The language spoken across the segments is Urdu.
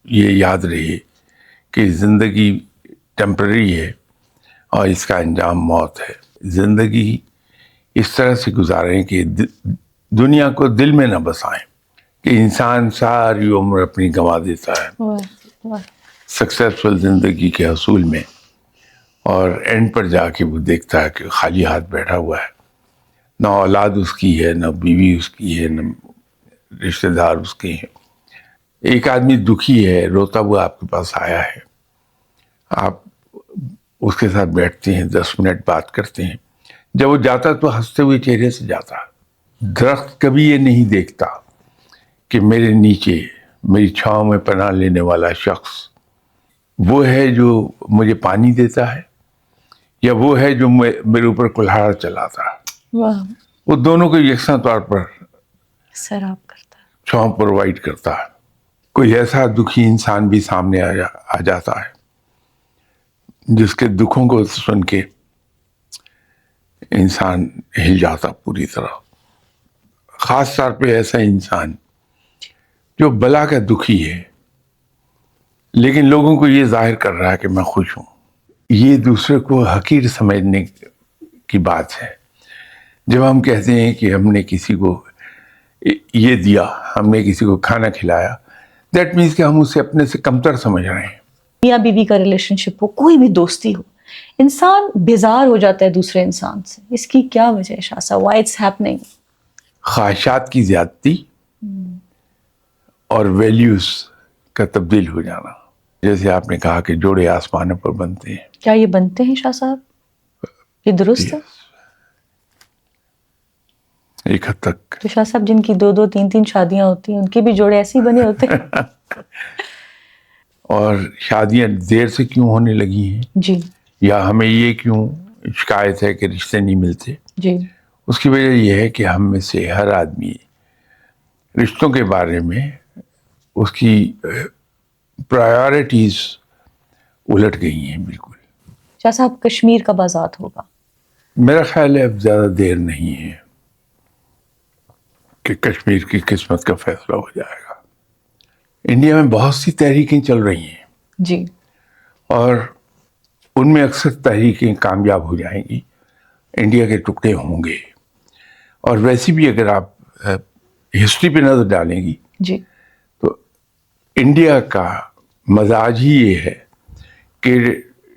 یہ یاد رہے کہ زندگی ٹیمپرری ہے اور اس کا انجام موت ہے. زندگی اس طرح سے گزاریں کہ دنیا کو دل میں نہ بسائیں کہ انسان ساری عمر اپنی گنوا دیتا ہے سکسیسفل زندگی کے حصول میں، اور اینڈ پر جا کے وہ دیکھتا ہے کہ خالی ہاتھ بیٹھا ہوا ہے. نہ اولاد اس کی ہے، نہ بیوی اس کی ہے، نہ رشتہ دار اس کے ہیں. ایک آدمی دکھی ہے، روتا ہوا آپ کے پاس آیا ہے، آپ اس کے ساتھ بیٹھتے ہیں، 10 منٹ بات کرتے ہیں. جب وہ جاتا تو ہنستے ہوئے چہرے سے جاتا. درخت کبھی یہ نہیں دیکھتا کہ میرے نیچے میری چھاؤں میں پناہ لینے والا شخص وہ ہے جو مجھے پانی دیتا ہے یا وہ ہے جو میرے اوپر کلہاڑ چلاتا ہے. وہ دونوں کو یکساں طور پر سراب کرتا ہے، چھاؤں پرووائڈ کرتا ہے. کوئی ایسا دکھی انسان بھی سامنے آ جاتا ہے جس کے دکھوں کو سن کے انسان ہل جاتا پوری طرح. خاص طور پہ ایسا انسان جو بلا کا دکھی ہے لیکن لوگوں کو یہ ظاہر کر رہا ہے کہ میں خوش ہوں. یہ دوسرے کو حقیر سمجھنے کی بات ہے. جب ہم کہتے ہیں کہ ہم نے کسی کو یہ دیا، ہم نے کسی کو کھانا کھلایا، دیٹ مینس کہ ہم اسے اپنے سے کمتر سمجھ رہے ہیں. میاں بیوی کا ریلیشن شپ ہو، کوئی بھی دوستی ہو، انسان بیزار ہو جاتا ہے دوسرے انسان سے. اس کی کیا وجہ ہے شاہ صاحب؟ Why it's happening? خواہشات کی زیادتی اور ویلیوز کا تبدیل ہو جانا. جیسے آپ نے کہا کہ جوڑے آسمانوں پر بنتے ہیں. کیا یہ بنتے ہیں شاہ صاحب؟ یہ درست ہے؟ ایک حد تک. تو شاہ صاحب جن کی 2 3 شادیاں ہوتی ہیں ان کے بھی جوڑے ایسے ہی بنے ہوتے ہیں. اور شادیاں دیر سے کیوں ہونے لگی ہیں جی، یا ہمیں یہ کیوں شکایت ہے کہ رشتے نہیں ملتے؟ جی، اس کی وجہ یہ ہے کہ ہم میں سے ہر آدمی رشتوں کے بارے میں اس کی پرائیورٹیز الٹ گئی ہیں بالکل. شاہ صاحب کشمیر کب آزاد ہوگا؟ میرا خیال ہے اب زیادہ دیر نہیں ہے کہ کشمیر کی قسمت کا فیصلہ ہو جائے گا. انڈیا میں بہت سی تحریکیں چل رہی ہیں جی، اور ان میں اکثر تحریکیں کامیاب ہو جائیں گی، انڈیا کے ٹکڑے ہوں گے. اور ویسے بھی اگر آپ ہسٹری پہ نظر ڈالیں گی جی، تو انڈیا کا مزاج ہی یہ ہے کہ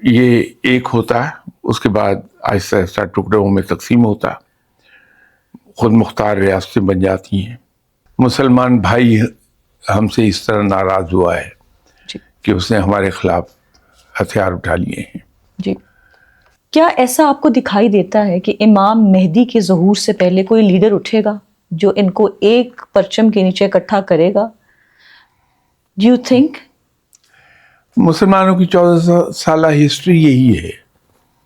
یہ ایک ہوتا ہے، اس کے بعد آہستہ آہستہ ٹکڑوں میں تقسیم ہوتا ہے، خود مختار ریاستیں بن جاتی ہیں. مسلمان بھائی ہم سے اس طرح ناراض ہوا ہے جی، کہ اس نے ہمارے خلاف ہتھیار اٹھا لیے ہیں. جی. کیا ایسا آپ کو دکھائی دیتا ہے کہ امام مہدی کے ظہور سے پہلے کوئی لیڈر اٹھے گا جو ان کو ایک پرچم کے نیچے اکٹھا کرے گا؟ Do you think? مسلمانوں کی 14 سالہ ہسٹری یہی ہے.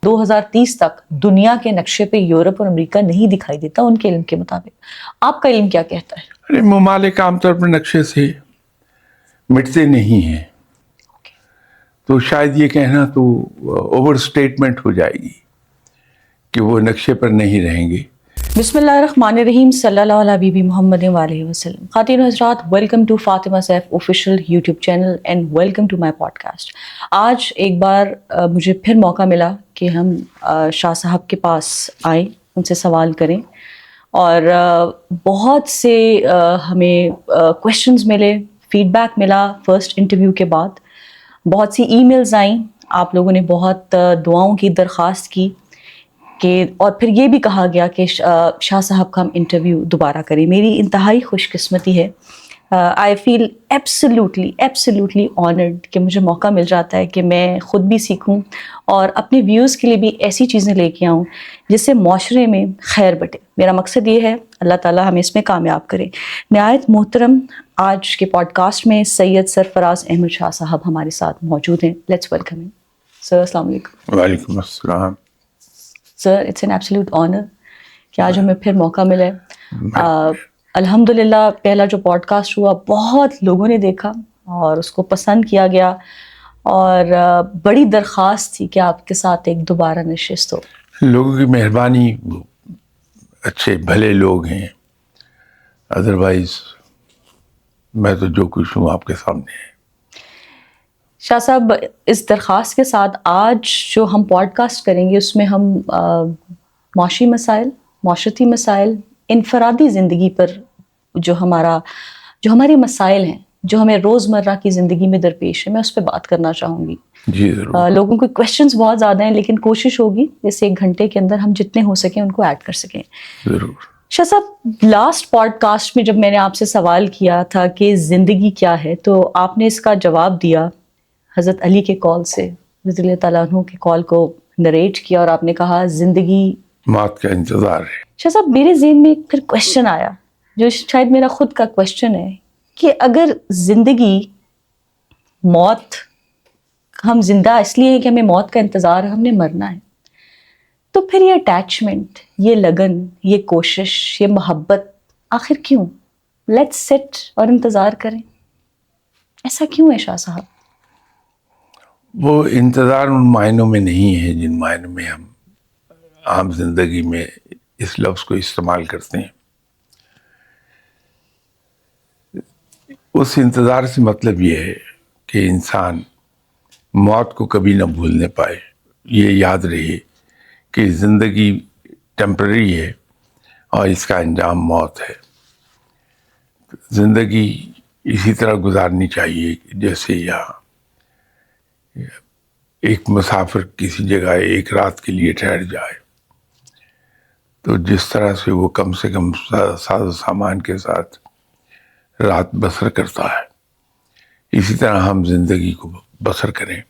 2030 تک دنیا کے نقشے پہ یورپ اور امریکہ نہیں دکھائی دیتا ان کے علم کے مطابق. آپ کا علم کیا کہتا ہے؟ ارے ممالک عام طور پر نقشے سے مٹتے نہیں ہیں، تو شاید یہ کہنا تو اوور اسٹیٹمنٹ ہو جائے گی کہ وہ نقشے پر نہیں رہیں گے. بسم اللہ الرحمن الرحیم، صلی اللہ علیہ حبیبی محمد وآلہ وسلم. خواتین و حضرات، welcome to Fatima Saif official YouTube channel and welcome to my podcast. آج ایک بار مجھے پھر موقع ملا کہ ہم شاہ صاحب کے پاس آئیں، ان سے سوال کریں، اور بہت سے ہمیں کویشچنز ملے، فیڈ بیک ملا فرسٹ انٹرویو کے بعد. بہت سی ای میلز آئیں، آپ لوگوں نے بہت دعاؤں کی درخواست کی کہ، اور پھر یہ بھی کہا گیا کہ شاہ صاحب کا ہم انٹرویو دوبارہ کریں. میری انتہائی خوش قسمتی ہے. آئی فیل ایبسلیوٹلی آنرڈ کہ مجھے موقع مل جاتا ہے کہ میں خود بھی سیکھوں اور اپنے ویوز کے لیے بھی ایسی چیزیں لے کے آؤں جس سے معاشرے میں خیر بٹے. میرا مقصد یہ ہے، اللہ تعالیٰ ہمیں اس میں کامیاب کرے. نہایت محترم آج کے پوڈ کاسٹ میں سید سرفراز احمد شاہ صاحب ہمارے ساتھ موجود ہیں. لیٹس ویلکم ہم. سر السلام علیکم. وعلیکم السلام. Sir it's an absolute honour کہ آج ہمیں پھر موقع ملا ہے. الحمدللہ پہلا جو پوڈ کاسٹ ہوا بہت لوگوں نے دیکھا اور اس کو پسند کیا گیا، اور بڑی درخواست تھی کہ آپ کے ساتھ ایک دوبارہ نشست ہو. لوگوں کی مہربانی، اچھے بھلے لوگ ہیں، ادروائز میں تو جو کچھ ہوں آپ کے سامنے ہے. شاہ صاحب اس درخواست کے ساتھ آج جو ہم پوڈ کاسٹ کریں گے اس میں ہم معاشی مسائل، معاشرتی مسائل، انفرادی زندگی پر جو ہمارے مسائل ہیں جو ہمیں روزمرہ کی زندگی میں درپیش ہے، میں اس پہ بات کرنا چاہوں گی. جی ضرور. لوگوں کے کویشچنز بہت زیادہ ہیں لیکن کوشش ہوگی اس 1 گھنٹے کے اندر ہم جتنے ہو سکیں ان کو ایڈ کر سکیں. ضرور. شاہ صاحب لاسٹ پوڈ کاسٹ میں جب میں نے آپ سے سوال کیا تھا کہ زندگی کیا ہے تو آپ نے اس کا جواب دیا حضرت علی کے کال سے، رضی اللہ تعالیٰ عنہ کے کال کو نریٹ کیا اور آپ نے کہا زندگی موت کا انتظار ہے. شاہ صاحب میرے ذہن میں پھر کویشچن آیا جو شاید میرا خود کا کویشچن ہے کہ اگر زندگی موت، ہم زندہ اس لیے ہیں کہ ہمیں موت کا انتظار ہے، ہم نے مرنا ہے، تو پھر یہ اٹیچمنٹ، یہ لگن، یہ کوشش، یہ محبت آخر کیوں؟ لیٹس سٹ اور انتظار کریں، ایسا کیوں ہے شاہ صاحب؟ وہ انتظار ان معنوں میں نہیں ہے جن معنوں میں ہم عام زندگی میں اس لفظ کو استعمال کرتے ہیں. اس انتظار سے مطلب یہ ہے کہ انسان موت کو کبھی نہ بھولنے پائے، یہ یاد رہے کہ زندگی ٹیمپرری ہے اور اس کا انجام موت ہے. زندگی اسی طرح گزارنی چاہیے جیسے یہاں ایک مسافر کسی جگہ 1 رات کے لیے ٹھہر جائے تو جس طرح سے وہ کم سے کم ساز و سامان کے ساتھ رات بسر کرتا ہے، اسی طرح ہم زندگی کو بسر کریں.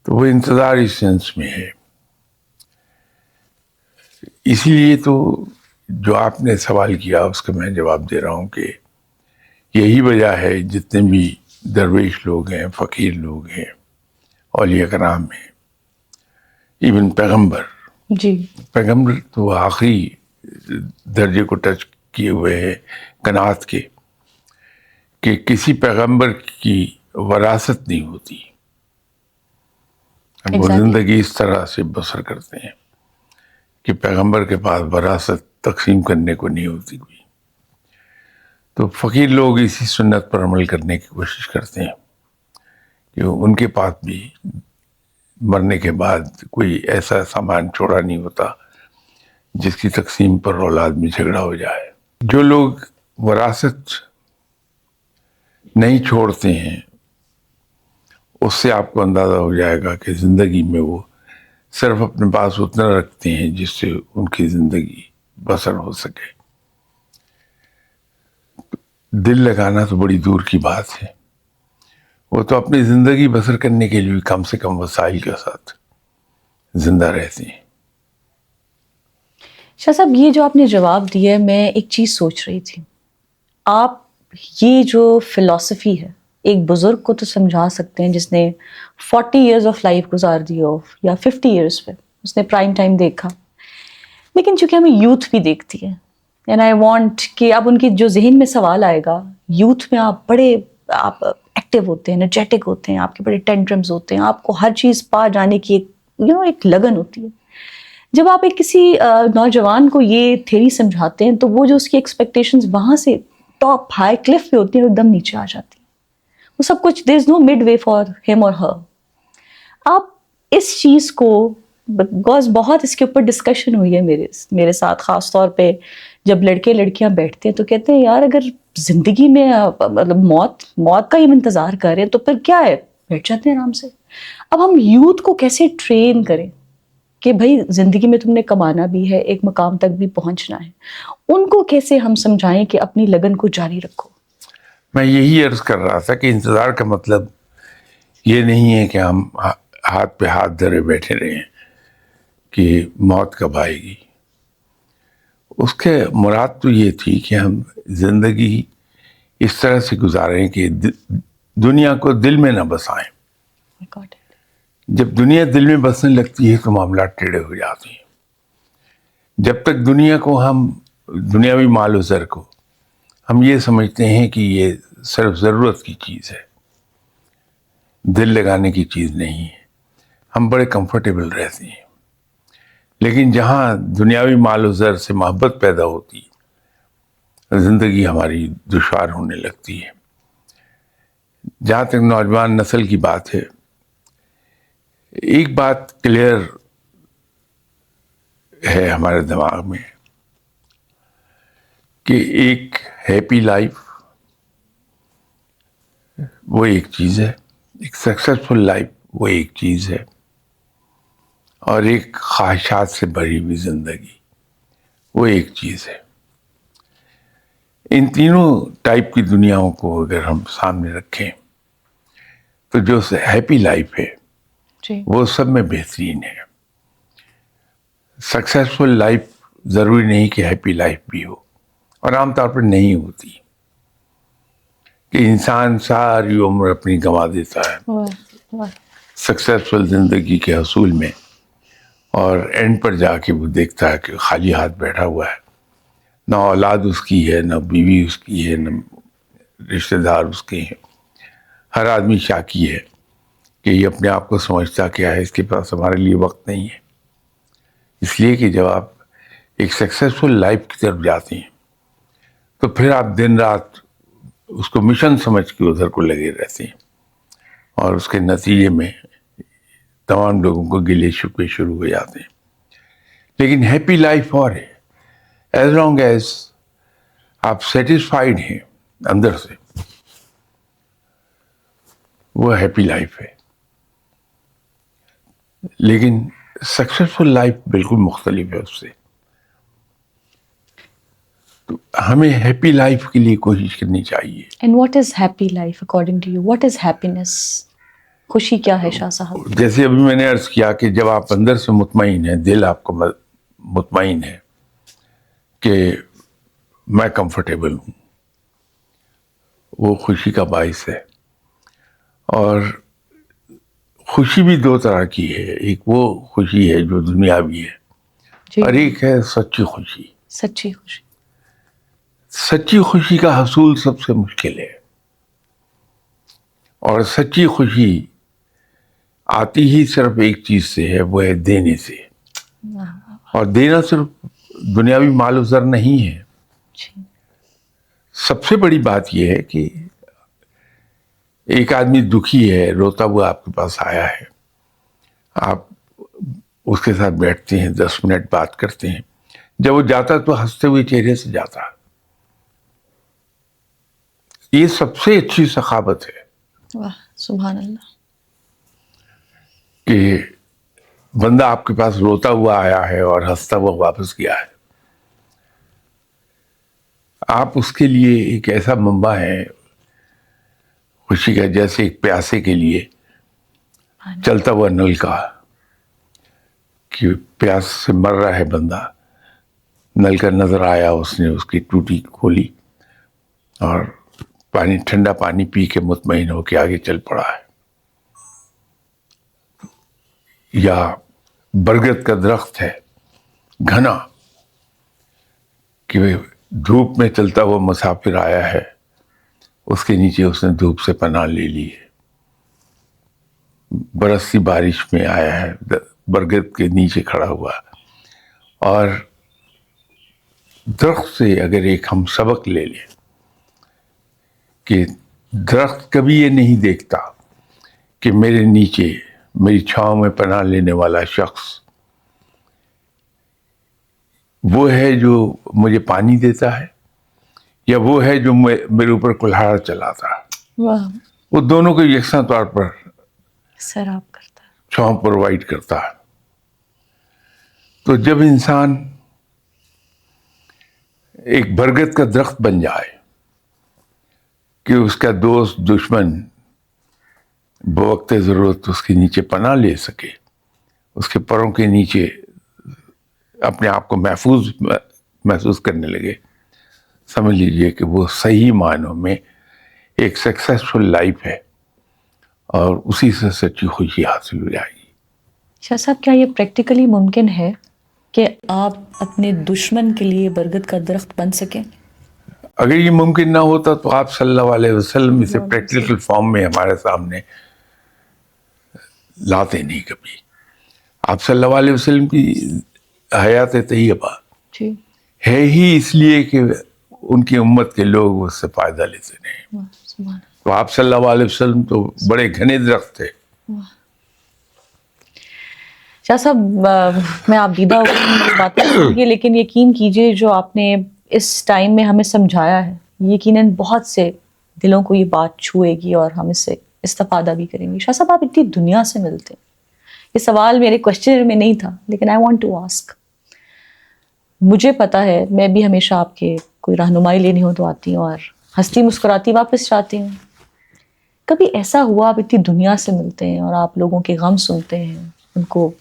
تو وہ انتظار اس سینس میں ہے. اسی لیے تو جو آپ نے سوال کیا اس کا میں جواب دے رہا ہوں کہ یہی وجہ ہے جتنے بھی درویش لوگ ہیں، فقیر لوگ ہیں، اولیاء کرام ہیں، ایون پیغمبر تو آخری درجے کو ٹچ کیے ہوئے ہیں قناعت کے کہ کسی پیغمبر کی وراثت نہیں ہوتی. وہ زندگی اس طرح سے بسر کرتے ہیں کہ پیغمبر کے پاس وراثت تقسیم کرنے کو نہیں ہوتی کوئی. تو فقیر لوگ اسی سنت پر عمل کرنے کی کوشش کرتے ہیں کہ ان کے پاس بھی مرنے کے بعد کوئی ایسا سامان چھوڑا نہیں ہوتا جس کی تقسیم پر اولاد میں جھگڑا ہو جائے. جو لوگ وراثت نہیں چھوڑتے ہیں اس سے آپ کو اندازہ ہو جائے گا کہ زندگی میں وہ صرف اپنے پاس اتنا رکھتے ہیں جس سے ان کی زندگی بسر ہو سکے. دل لگانا تو بڑی دور کی بات ہے، وہ تو اپنی زندگی بسر کرنے کے لیے کم سے کم وسائل کے ساتھ زندہ رہتے ہیں. شاہ صاحب یہ جو آپ نے جواب دیا ہے، میں ایک چیز سوچ رہی تھی. آپ یہ جو فلسفی ہے ایک بزرگ کو تو سمجھا سکتے ہیں جس نے 40 ایئرز آف لائف گزار دی ہو یا 50 ایئرز پہ اس نے پرائم ٹائم دیکھا، لیکن چونکہ ہمیں یوتھ بھی دیکھتی ہے اینڈ آئی وانٹ کہ اب ان کی جو ذہن میں سوال آئے گا، یوتھ میں آپ ایکٹیو ہوتے ہیں، انرجیٹک ہوتے ہیں، آپ کے بڑے ٹینٹرمز ہوتے ہیں، آپ کو ہر چیز پا جانے کی ایک لگن ہوتی ہے. جب آپ ایک کسی نوجوان کو یہ تھیوری سمجھاتے ہیں تو وہ جو اس کی ایکسپیکٹیشنز وہاں سے ٹاپ ہائی کلف پہ ہوتی ہیں وہ ایک دم نیچے آ جاتی ہیں. وہ سب کچھ دیر از نو مڈ وے فار ہم اور ہر. آپ اس چیز کو بکاز بہت اس کے اوپر ڈسکشن ہوئی ہے میرے ساتھ، خاص طور پہ جب لڑکے لڑکیاں بیٹھتے ہیں تو کہتے ہیں یار اگر زندگی میں مطلب موت کا ہی انتظار کریں تو پھر کیا ہے، بیٹھ جاتے ہیں آرام سے. اب ہم یوتھ کو کیسے ٹرین کریں کہ بھائی زندگی میں تم نے کمانا بھی ہے، ایک مقام تک بھی پہنچنا ہے، ان کو کیسے ہم سمجھائیں کہ اپنی لگن کو جاری رکھو؟ میں یہی عرض کر رہا تھا کہ انتظار کا مطلب یہ نہیں ہے کہ ہم ہاتھ پہ ہاتھ دھرے بیٹھے رہیں کہ موت کب آئے گی. اس کے مراد تو یہ تھی کہ ہم زندگی اس طرح سے گزاریں کہ دنیا کو دل میں نہ بسائیں. جب دنیا دل میں بسنے لگتی ہے تو معاملات ٹیڑھے ہو جاتے ہیں. جب تک دنیا کو ہم دنیاوی مال و زر کو ہم یہ سمجھتے ہیں کہ یہ صرف ضرورت کی چیز ہے، دل لگانے کی چیز نہیں ہے، ہم بڑے کمفرٹیبل رہتے ہیں. لیکن جہاں دنیاوی مال و زر سے محبت پیدا ہوتی ہے زندگی ہماری دشوار ہونے لگتی ہے. جہاں تک نوجوان نسل کی بات ہے، ایک بات کلیئر ہے ہمارے دماغ میں کہ ایک ہیپی لائف وہ ایک چیز ہے، ایک سکسیسفل لائف وہ ایک چیز ہے، اور ایک خواہشات سے بھری ہوئی زندگی وہ ایک چیز ہے۔ ان تینوں ٹائپ کی دنیاؤں کو اگر ہم سامنے رکھیں تو جو ہیپی لائف ہے جی وہ سب میں بہترین ہے۔ سکسیسفل لائف ضروری نہیں کہ ہیپی لائف بھی ہو، اور عام طور پر نہیں ہوتی، کہ انسان ساری عمر اپنی گنوا دیتا ہے واہ واہ سکسیسفل زندگی کے حصول میں، اور اینڈ پر جا کے وہ دیکھتا ہے کہ خالی ہاتھ بیٹھا ہوا ہے، نہ اولاد اس کی ہے، نہ بیوی اس کی ہے، نہ رشتہ دار اس کے ہیں۔ ہر آدمی شاکی ہے کہ یہ اپنے آپ کو سمجھتا کیا ہے، اس کے پاس ہمارے لیے وقت نہیں ہے۔ اس لیے کہ جب آپ ایک سکسیسفل لائف کی طرف جاتے ہیں تو پھر آپ دن رات اس کو مشن سمجھ کے ادھر کو لگے رہتے ہیں، اور اس کے نتیجے میں تمام لوگوں کو گلے شکوے شروع ہو جاتے ہیں۔ لیکن ہیپی لائف اور ہے، ایز لانگ ایز آپ سیٹسفائیڈ ہیں اندر سے، وہ ہیپی لائف ہے۔ لیکن سکسیسفل لائف بالکل مختلف ہے اس سے۔ تو ہمیں ہیپی لائف کے لیے کوشش کرنی چاہیے۔ And what is happy life according to you? What is happiness? خوشی کیا ہے شاہ صاحب؟ جیسے ابھی میں نے عرض کیا کہ جب آپ اندر سے مطمئن ہیں، دل آپ کو مطمئن ہے کہ میں کمفرٹیبل ہوں، وہ خوشی کا باعث ہے۔ اور خوشی بھی دو طرح کی ہے، ایک وہ خوشی ہے جو دنیاوی ہے، جی اور ایک ہے سچی خوشی۔ سچی خوشی۔ سچی خوشی کا حصول سب سے مشکل ہے، اور سچی خوشی آتی ہی صرف ایک چیز سے ہے، وہ ہے دینے سے۔ اور دینا صرف دنیاوی مال و زر نہیں ہے، جی سب سے بڑی بات یہ ہے کہ ایک آدمی دکھی ہے، روتا ہوا آپ کے پاس آیا ہے، آپ اس کے ساتھ بیٹھتے ہیں، 10 منٹ بات کرتے ہیں، جب وہ جاتا تو ہنستے ہوئے چہرے سے جاتا۔ یہ سب سے اچھی سخاوت ہے واہ سبحان اللہ۔ کہ بندہ آپ کے پاس روتا ہوا آیا ہے اور ہنستا ہوا واپس گیا ہے۔ آپ اس کے لیے ایک ایسا منبع ہے خوشی کا، جیسے ایک پیاسے کے لیے چلتا ہوا نل کا، کہ پیاس سے مر رہا ہے بندہ، نل کا نظر آیا، اس نے اس کی ٹوٹی کھولی اور پانی، ٹھنڈا پانی پی کے مطمئن ہو کے آگے چل پڑا ہے۔ یا برگد کا درخت ہے گھنا، کہ دھوپ میں چلتا ہوا مسافر آیا ہے، اس کے نیچے اس نے دھوپ سے پناہ لے لی ہے۔ برستی بارش میں آیا ہے، برگد کے نیچے کھڑا ہوا، اور درخت سے اگر ایک ہم سبق لے لیں کہ درخت کبھی یہ نہیں دیکھتا کہ میرے نیچے میری چھاؤں میں پناہ لینے والا شخص وہ ہے جو مجھے پانی دیتا ہے، یا وہ ہے جو میرے اوپر کلہاڑ چلاتا ہے۔ واہ وہ دونوں کو یکساں طور پر سیراب کرتا ہے۔ چھاؤں پرووائڈ کرتا ہے۔ تو جب انسان ایک برگد کا درخت بن جائے کہ اس کا دوست دشمن بوقت ضرورت اس کے نیچے پناہ لے سکے، اس کے پروں کے نیچے اپنے آپ کو محفوظ محسوس کرنے لگے، سمجھ لیجئے کہ وہ صحیح معنوں میں ایک سکسیسفل لائف ہے، اور اسی سے سچی خوشی حاصل ہو جائے گی۔ شاہ صاحب کیا یہ پریکٹیکلی ممکن ہے کہ آپ اپنے دشمن کے لیے برگد کا درخت بن سکیں؟ اگر یہ ممکن نہ ہوتا تو آپ صلی اللہ علیہ وسلم اسے پریکٹیکل فارم میں ہمارے سامنے لاتے نہیں کبھی۔ آپ صلی اللہ علیہ وسلم کی حیات طیبہ جی ہے ہی اس لیے کہ ان کی امت کے لوگ اس سے فائدہ لیتے رہے۔ واہ سبحان اللہ۔ تو آپ صلی اللہ علیہ وسلم تو بڑے گھنے درخت تھے. شاہ صاحب میں آپ دیدہ ہو گئی باتیں سن کے، لیکن یقین کیجیے جو آپ نے اس ٹائم میں ہمیں سمجھایا ہے یقیناً بہت سے دلوں کو یہ بات چھوئے گی اور ہم اس سے استفادہ بھی کریں گے. شاہ صاحب آپ اتنی دنیا سے ملتے ہیں، یہ سوال میرے کوشچن میں نہیں تھا لیکن آئی وانٹ ٹو آسک. مجھے پتا ہے میں بھی ہمیشہ آپ کے کوئی رہنمائی لینی ہو تو آتی ہوں اور ہنستی مسکراتی واپس جاتی ہوں. کبھی ایسا ہوا آپ اتنی دنیا سے ملتے ہیں اور آپ لوگوں کے غم سنتے ہیں، ان کو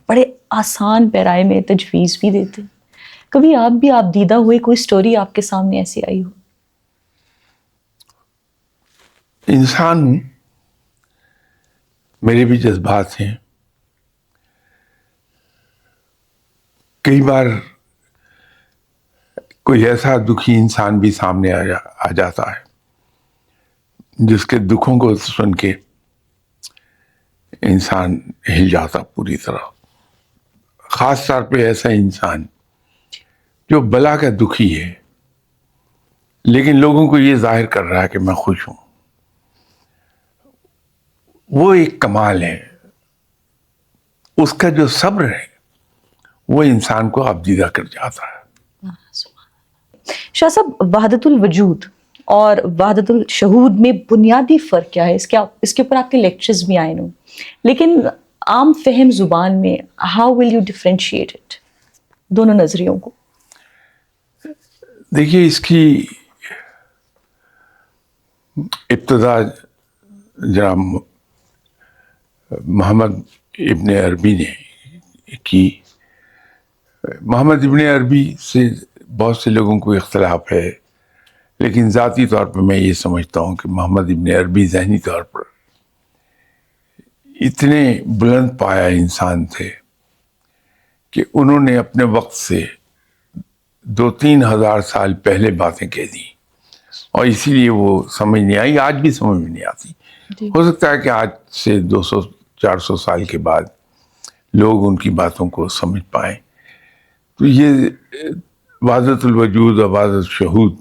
بڑے آسان پیرائے میں تجویز بھی دیتے ہیں، کبھی آپ بھی آپ دیدہ ہوئے کوئی سٹوری آپ کے سامنے ایسی آئی ہو؟ انسان ہوں، میرے بھی جذبات ہیں. کئی بار کوئی ایسا دکھی انسان بھی سامنے آ جاتا ہے جس کے دکھوں کو سن کے انسان ہل جاتا پوری طرح. خاص طور پہ ایسا انسان جو بلا کا دکھی ہے لیکن لوگوں کو یہ ظاہر کر رہا ہے کہ میں خوش ہوں. وہ ایک کمال ہے. اس کا جو صبر ہے وہ انسان کو ابدیدہ کر جاتا ہے. شاہ صاحب وحدت الوجود اور وحدت الشہود میں بنیادی فرق کیا ہے؟ اس کے اوپر آپ کے لیکچرز بھی آئے ہوں، لیکن عام فہم زبان میں how will you differentiate it دونوں نظریوں کو؟ دیکھیے اس کی ابتدا جناب محمد ابن عربی نے کی. محمد ابن عربی سے بہت سے لوگوں کو اختلاف ہے، لیکن ذاتی طور پر میں یہ سمجھتا ہوں کہ محمد ابن عربی ذہنی طور پر اتنے بلند پایا انسان تھے کہ انہوں نے اپنے وقت سے 2-3 ہزار سال پہلے باتیں کہہ دی اور اسی لیے وہ سمجھ نہیں آئی. آج بھی سمجھ میں نہیں آتی. ہو سکتا ہے کہ آج سے 200-400 سال کے بعد لوگ ان کی باتوں کو سمجھ پائیں. تو یہ وحدت الوجود اور وحدت الشہود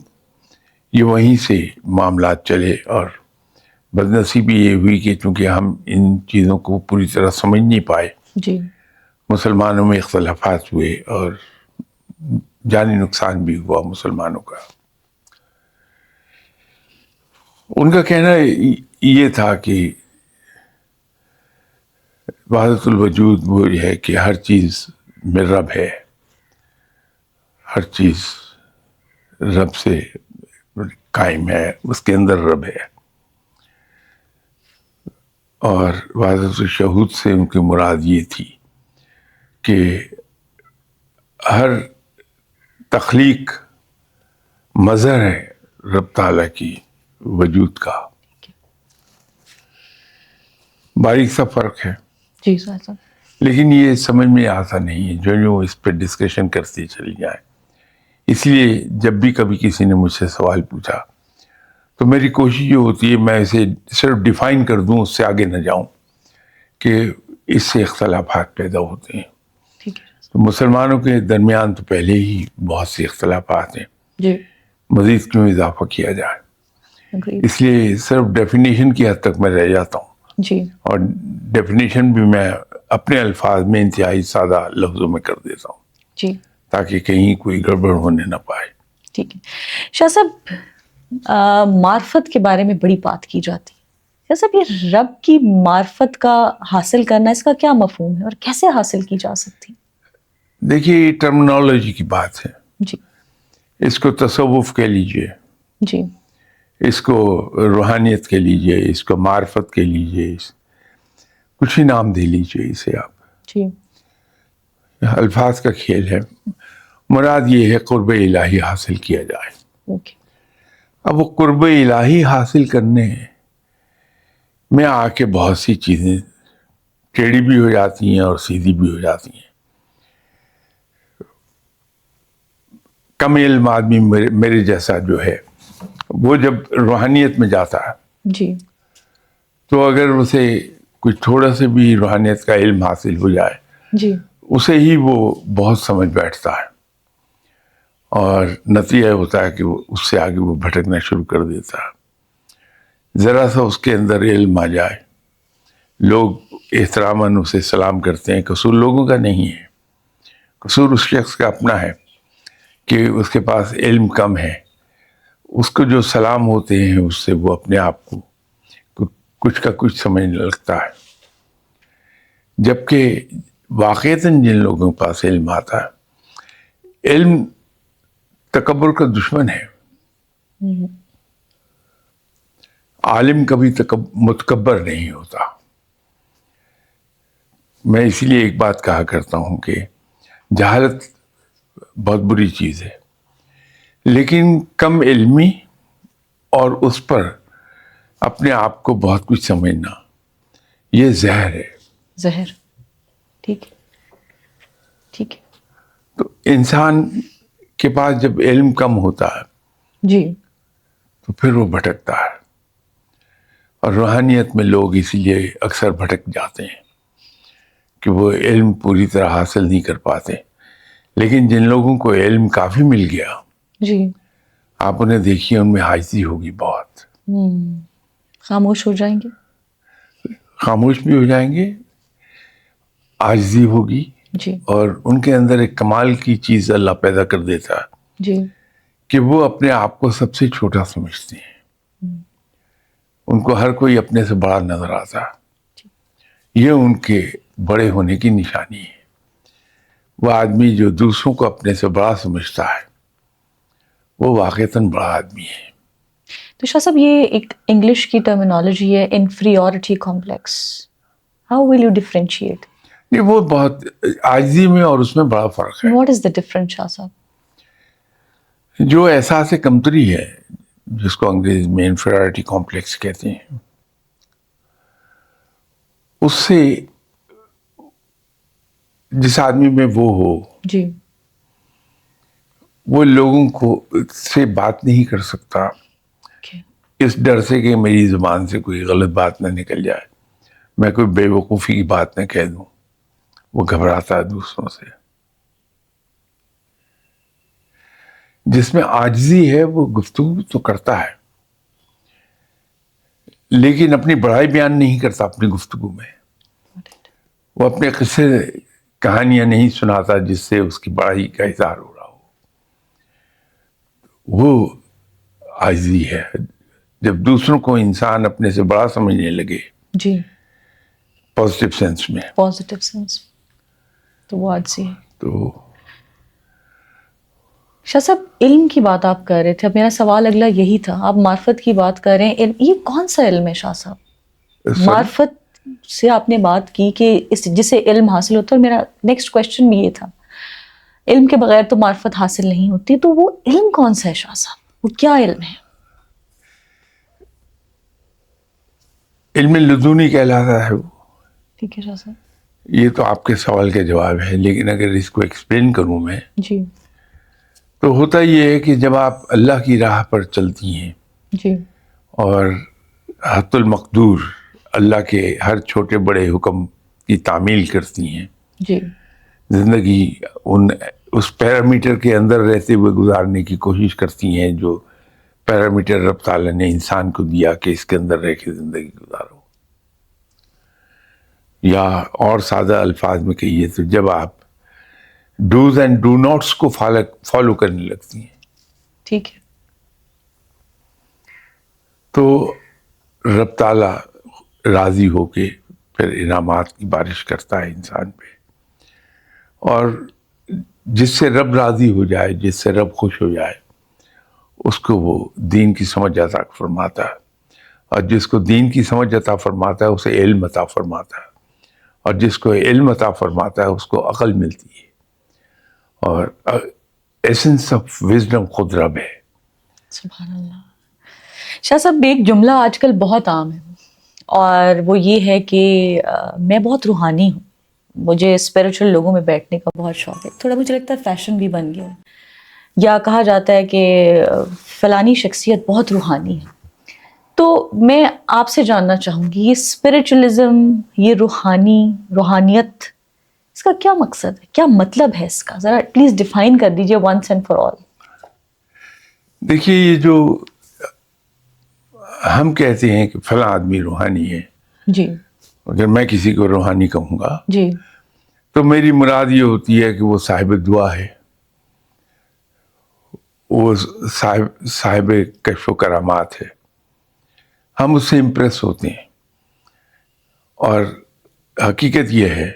یہ وہیں سے معاملات چلے اور بدنصیبی یہ ہوئی کہ چونکہ ہم ان چیزوں کو پوری طرح سمجھ نہیں پائے، جی مسلمانوں میں اختلافات ہوئے اور جانی نقصان بھی ہوا مسلمانوں کا. ان کا کہنا یہ تھا کہ وحدت الوجود وہ یہ ہے کہ ہر چیز میں رب ہے، ہر چیز رب سے قائم ہے، اس کے اندر رب ہے. اور وحدت الشہود سے ان کی مراد یہ تھی کہ ہر تخلیق مظہر ہے رب تعالیٰ کی وجود کا. باریک سا فرق ہے جی صاحب. لیکن یہ سمجھ میں آتا نہیں ہے جو اس پہ ڈسکشن کرتی چلی جائے. اس لیے جب بھی کبھی کسی نے مجھ سے سوال پوچھا تو میری کوشش یہ ہوتی ہے میں اسے صرف ڈیفائن کر دوں، اس سے آگے نہ جاؤں کہ اس سے اختلافات پیدا ہوتے ہیں. ٹھیک ہے. تو مسلمانوں کے درمیان تو پہلے ہی بہت سے اختلافات ہیں، جی مزید کیوں اضافہ کیا جائے. اس لیے صرف ڈیفینیشن کی حد تک میں رہ جاتا ہوں. جی اور ڈیفینیشن بھی میں اپنے الفاظ میں انتہائی سادہ لفظوں میں کر دیتا ہوں جی تاکہ کہیں کوئی گڑبڑ ہونے نہ پائے. ٹھیک ہے. شاہ صاحب معرفت کے بارے میں بڑی بات کی جاتی ہے. شاہ صاحب یہ رب کی معرفت کا حاصل کرنا، اس کا کیا مفہوم ہے اور کیسے حاصل کی جا سکتی؟ دیکھیے یہ ٹرمنالوجی کی بات ہے. جی اس کو تصوف کہہ لیجئے، جی اس کو روحانیت کہہ لیجئے، اس کو معرفت کہہ لیجئے، کچھ ہی نام دے لیجئے اسے آپ. جی الفاظ کا کھیل ہے. مراد یہ ہے قرب الہی حاصل کیا جائے. اوکے. اب وہ قرب الہی حاصل کرنے میں آ کے بہت سی چیزیں ٹیڑھی بھی ہو جاتی ہیں اور سیدھی بھی ہو جاتی ہیں. کم علم آدمی میرے جیسا جو ہے وہ جب روحانیت میں جاتا ہے جی تو اگر اسے کچھ تھوڑا سے بھی روحانیت کا علم حاصل ہو جائے جی اسے ہی وہ بہت سمجھ بیٹھتا ہے اور نتیجہ ہوتا ہے کہ وہ اس سے آگے وہ بھٹکنا شروع کر دیتا ہے. ذرا سا اس کے اندر علم آ جائے، لوگ احتراماً اسے سلام کرتے ہیں. قصور لوگوں کا نہیں ہے، قصور اس شخص کا اپنا ہے کہ اس کے پاس علم کم ہے. اس کو جو سلام ہوتے ہیں اس سے وہ اپنے آپ کو کچھ کا کچھ سمجھنے لگتا ہے. جبکہ واقعتاً جن لوگوں کے پاس علم آتا ہے، علم تکبر کا دشمن ہے. عالم کبھی متکبر نہیں ہوتا. میں اسی لیے ایک بات کہا کرتا ہوں کہ جہالت بہت بری چیز ہے، لیکن کم علمی اور اس پر اپنے آپ کو بہت کچھ سمجھنا یہ زہر ہے. زہر. ٹھیک ہے، ٹھیک ہے. تو انسان کے پاس جب علم کم ہوتا ہے جی. تو پھر وہ بھٹکتا ہے. اور روحانیت میں لوگ اسی لیے اکثر بھٹک جاتے ہیں کہ وہ علم پوری طرح حاصل نہیں کر پاتے. لیکن جن لوگوں کو علم کافی مل گیا، جی. آپ انہیں دیکھیے، ان میں عاجزی ہوگی بہت. خاموش ہو جائیں گے. خاموش بھی ہو جائیں گے، عاجزی ہوگی. جی. اور ان کے اندر ایک کمال کی چیز اللہ پیدا کر دیتا ہے جی. کہ وہ اپنے آپ کو سب سے چھوٹا سمجھتے ہیں. ان کو ہر کوئی اپنے سے بڑا نظر آتا ہے. یہ ان کے بڑے ہونے کی نشانی ہے. وہ آدمی جو دوسروں کو اپنے سے بڑا سمجھتا ہے وہ واقعتاً بڑا آدمی ہے. تو شاہ صاحب، یہ ایک انگلش کی ٹرمینالوجی ہے، inferiority complex. How will you differentiate? نہیں، وہ بہت عاجزی میں اور اس میں بڑا فرق ہے. واٹ از دا ڈفرنس شاہ صاحب؟ جو احساس کمتری ہے، جس کو انگریزی میں انفیریورٹی کمپلیکس کہتے ہیں، اس سے جس آدمی میں وہ ہو، جی. وہ لوگوں کو سے بات نہیں کر سکتا Okay. اس ڈر سے کہ میری زبان سے کوئی غلط بات نہ نکل جائے، میں کوئی بے وقوفی کی بات نہ کہہ دوں. وہ گھبراتا ہے دوسروں سے. جس میں عاجزی ہے وہ گفتگو تو کرتا ہے لیکن اپنی بڑائی بیان نہیں کرتا اپنی گفتگو میں. وہ اپنے قصے کہانیاں نہیں سناتا جس سے اس کی بڑائی کا اظہار ہو رہا ہو. وہ عاجزی ہے. جب دوسروں کو انسان اپنے سے بڑا سمجھنے لگے، جی. پازیٹیو سینس میں، پازیٹیو سینس، تو وہ عاجزی ہے. تو شاہ صاحب، علم کی بات آپ کر رہے تھے، اب میرا سوال اگلا یہی تھا. آپ معرفت کی بات کر رہے ہیں، یہ کون سا علم ہے شاہ صاحب؟ معرفت سے آپ نے بات کی کہ جسے علم حاصل ہوتا ہے، اور میرا نیکسٹ کوشچن بھی یہ تھا، علم کے بغیر تو معرفت حاصل نہیں ہوتی. تو وہ علم کون سا ہے شاہ صاحب؟ وہ کیا علم ہے؟ علم لدنی کہلاتا ہے وہ. ٹھیک ہے شاہ صاحب. یہ تو آپ کے سوال کا جواب ہے، لیکن اگر اس کو ایکسپلین کروں میں، جی. تو ہوتا یہ ہے کہ جب آپ اللہ کی راہ پر چلتی ہیں جی. اور حت المقدور اللہ کے ہر چھوٹے بڑے حکم کی تعمیل کرتی ہیں، جی. زندگی اس پیرامیٹر کے اندر رہتے ہوئے گزارنے کی کوشش کرتی ہیں جو پیرامیٹر رب تعالیٰ نے انسان کو دیا کہ اس کے اندر رہ کے زندگی گزارو. یا اور سادہ الفاظ میں کہیے تو جب آپ ڈوز اینڈ ڈو ناٹس کو فالو کرنے لگتی ہیں ٹھیک ہے. تو رب تعالیٰ راضی ہو کے پھر انعامات کی بارش کرتا ہے انسان پہ. اور جس سے رب راضی ہو جائے، جس سے رب خوش ہو جائے، اس کو وہ دین کی سمجھ عطا فرماتا ہے. اور جس کو دین کی سمجھ عطا فرماتا ہے اسے علم عطا فرماتا ہے. اور جس کو علم عطا فرماتا ہے اس کو عقل ملتی ہے. اور ایسنس آف وزڈم خود رب ہے. سبحان اللہ. شاہ صاحب، ایک جملہ آج کل بہت عام ہے اور وہ یہ ہے کہ میں بہت روحانی ہوں، مجھے اسپریچول لوگوں میں بیٹھنے کا بہت شوق ہے. تھوڑا مجھے لگتا ہے فیشن بھی بن گیا ہے، یا کہا جاتا ہے کہ فلانی شخصیت بہت روحانی ہے. تو میں آپ سے جاننا چاہوں گی، یہ اسپریچولزم، یہ روحانیت، اس کا کیا مقصد ہے، کیا مطلب ہے اس کا؟ ذرا پلیز ڈیفائن کر دیجیے ونس اینڈ فار آل. دیکھیے، یہ جو ہم کہتے ہیں کہ فلاں آدمی روحانی ہے. جی اگر میں کسی کو روحانی کہوں گا جی تو میری مراد یہ ہوتی ہے کہ وہ صاحب دعا ہے، وہ صاحب کشف و کرامات ہے. ہم اس سے امپریس ہوتے ہیں. اور حقیقت یہ ہے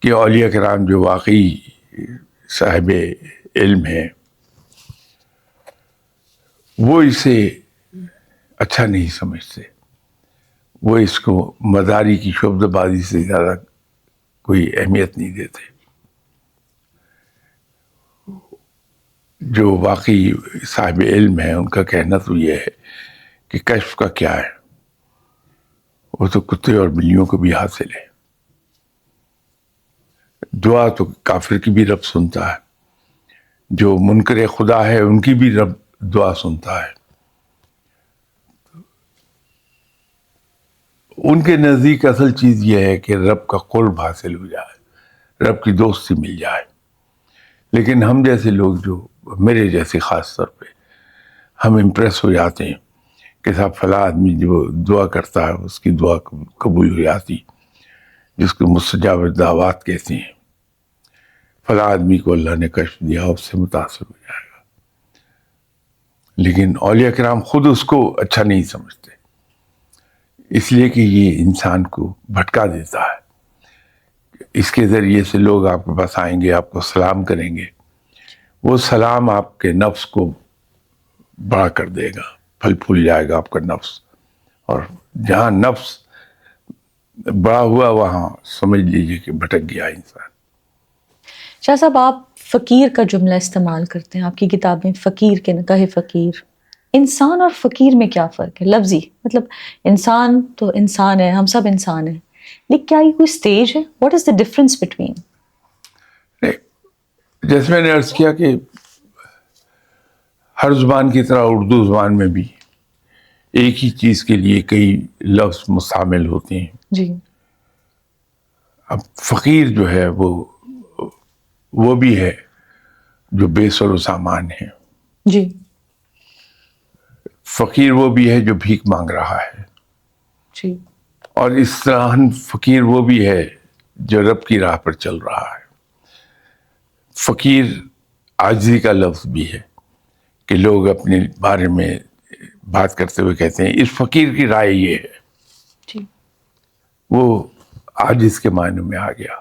کہ اولیاء کرام جو واقعی صاحب علم ہیں وہ اسے اچھا نہیں سمجھتے. وہ اس کو مداری کی شعبدہ بازی سے زیادہ کوئی اہمیت نہیں دیتے. جو واقعی صاحب علم ہے ان کا کہنا تو یہ ہے کہ کشف کا کیا ہے، وہ تو کتے اور بلیوں کو بھی حاصل ہے. دعا تو کافر کی بھی رب سنتا ہے، جو منکر خدا ہے ان کی بھی رب دعا سنتا ہے. ان کے نزدیک اصل چیز یہ ہے کہ رب کا قرب حاصل ہو جائے، رب کی دوستی مل جائے. لیکن ہم جیسے لوگ، جو میرے جیسے خاص طور پہ، ہم امپریس ہو جاتے ہیں کہ صاحب فلاں آدمی جو دعا کرتا ہے اس کی دعا قبول ہو جاتی، جس کو مستجاب دعوات کہتے ہیں. فلاں آدمی کو اللہ نے کشف دیا، اس سے متاثر ہو جائے گا. لیکن اولیاء کرام خود اس کو اچھا نہیں سمجھتے، اس لیے کہ یہ انسان کو بھٹکا دیتا ہے. اس کے ذریعے سے لوگ آپ کے پاس آئیں گے، آپ کو سلام کریں گے، وہ سلام آپ کے نفس کو بڑا کر دے گا، پھل پھول جائے گا آپ کا نفس. اور جہاں نفس بڑا ہوا وہاں سمجھ لیجیے کہ بھٹک گیا انسان. شاہ صاحب، آپ فقیر کا جملہ استعمال کرتے ہیں آپ کی کتاب میں، فقیر کے نہ کہے فقیر. انسان اور فقیر میں کیا فرق ہے لفظی؟ مطلب انسان تو انسان ہے، ہم سب انسان ہیں، لیکن کیا یہ کوئی سٹیج ہے؟ What is the difference between? جیسے میں نے عرض کیا کہ ہر زبان کی طرح اردو زبان میں بھی ایک ہی چیز کے لیے کئی لفظ مستعمل ہوتے ہیں. جی اب فقیر جو ہے وہ بھی ہے جو بے سر و سامان ہے. جی فقیر وہ بھی ہے جو بھیک مانگ رہا ہے. جی اور اس طرح فقیر وہ بھی ہے جو رب کی راہ پر چل رہا ہے. فقیر عاجزی کا لفظ بھی ہے کہ لوگ اپنے بارے میں بات کرتے ہوئے کہتے ہیں اس فقیر کی رائے یہ ہے. جی وہ عاجز کے معنی میں آ گیا.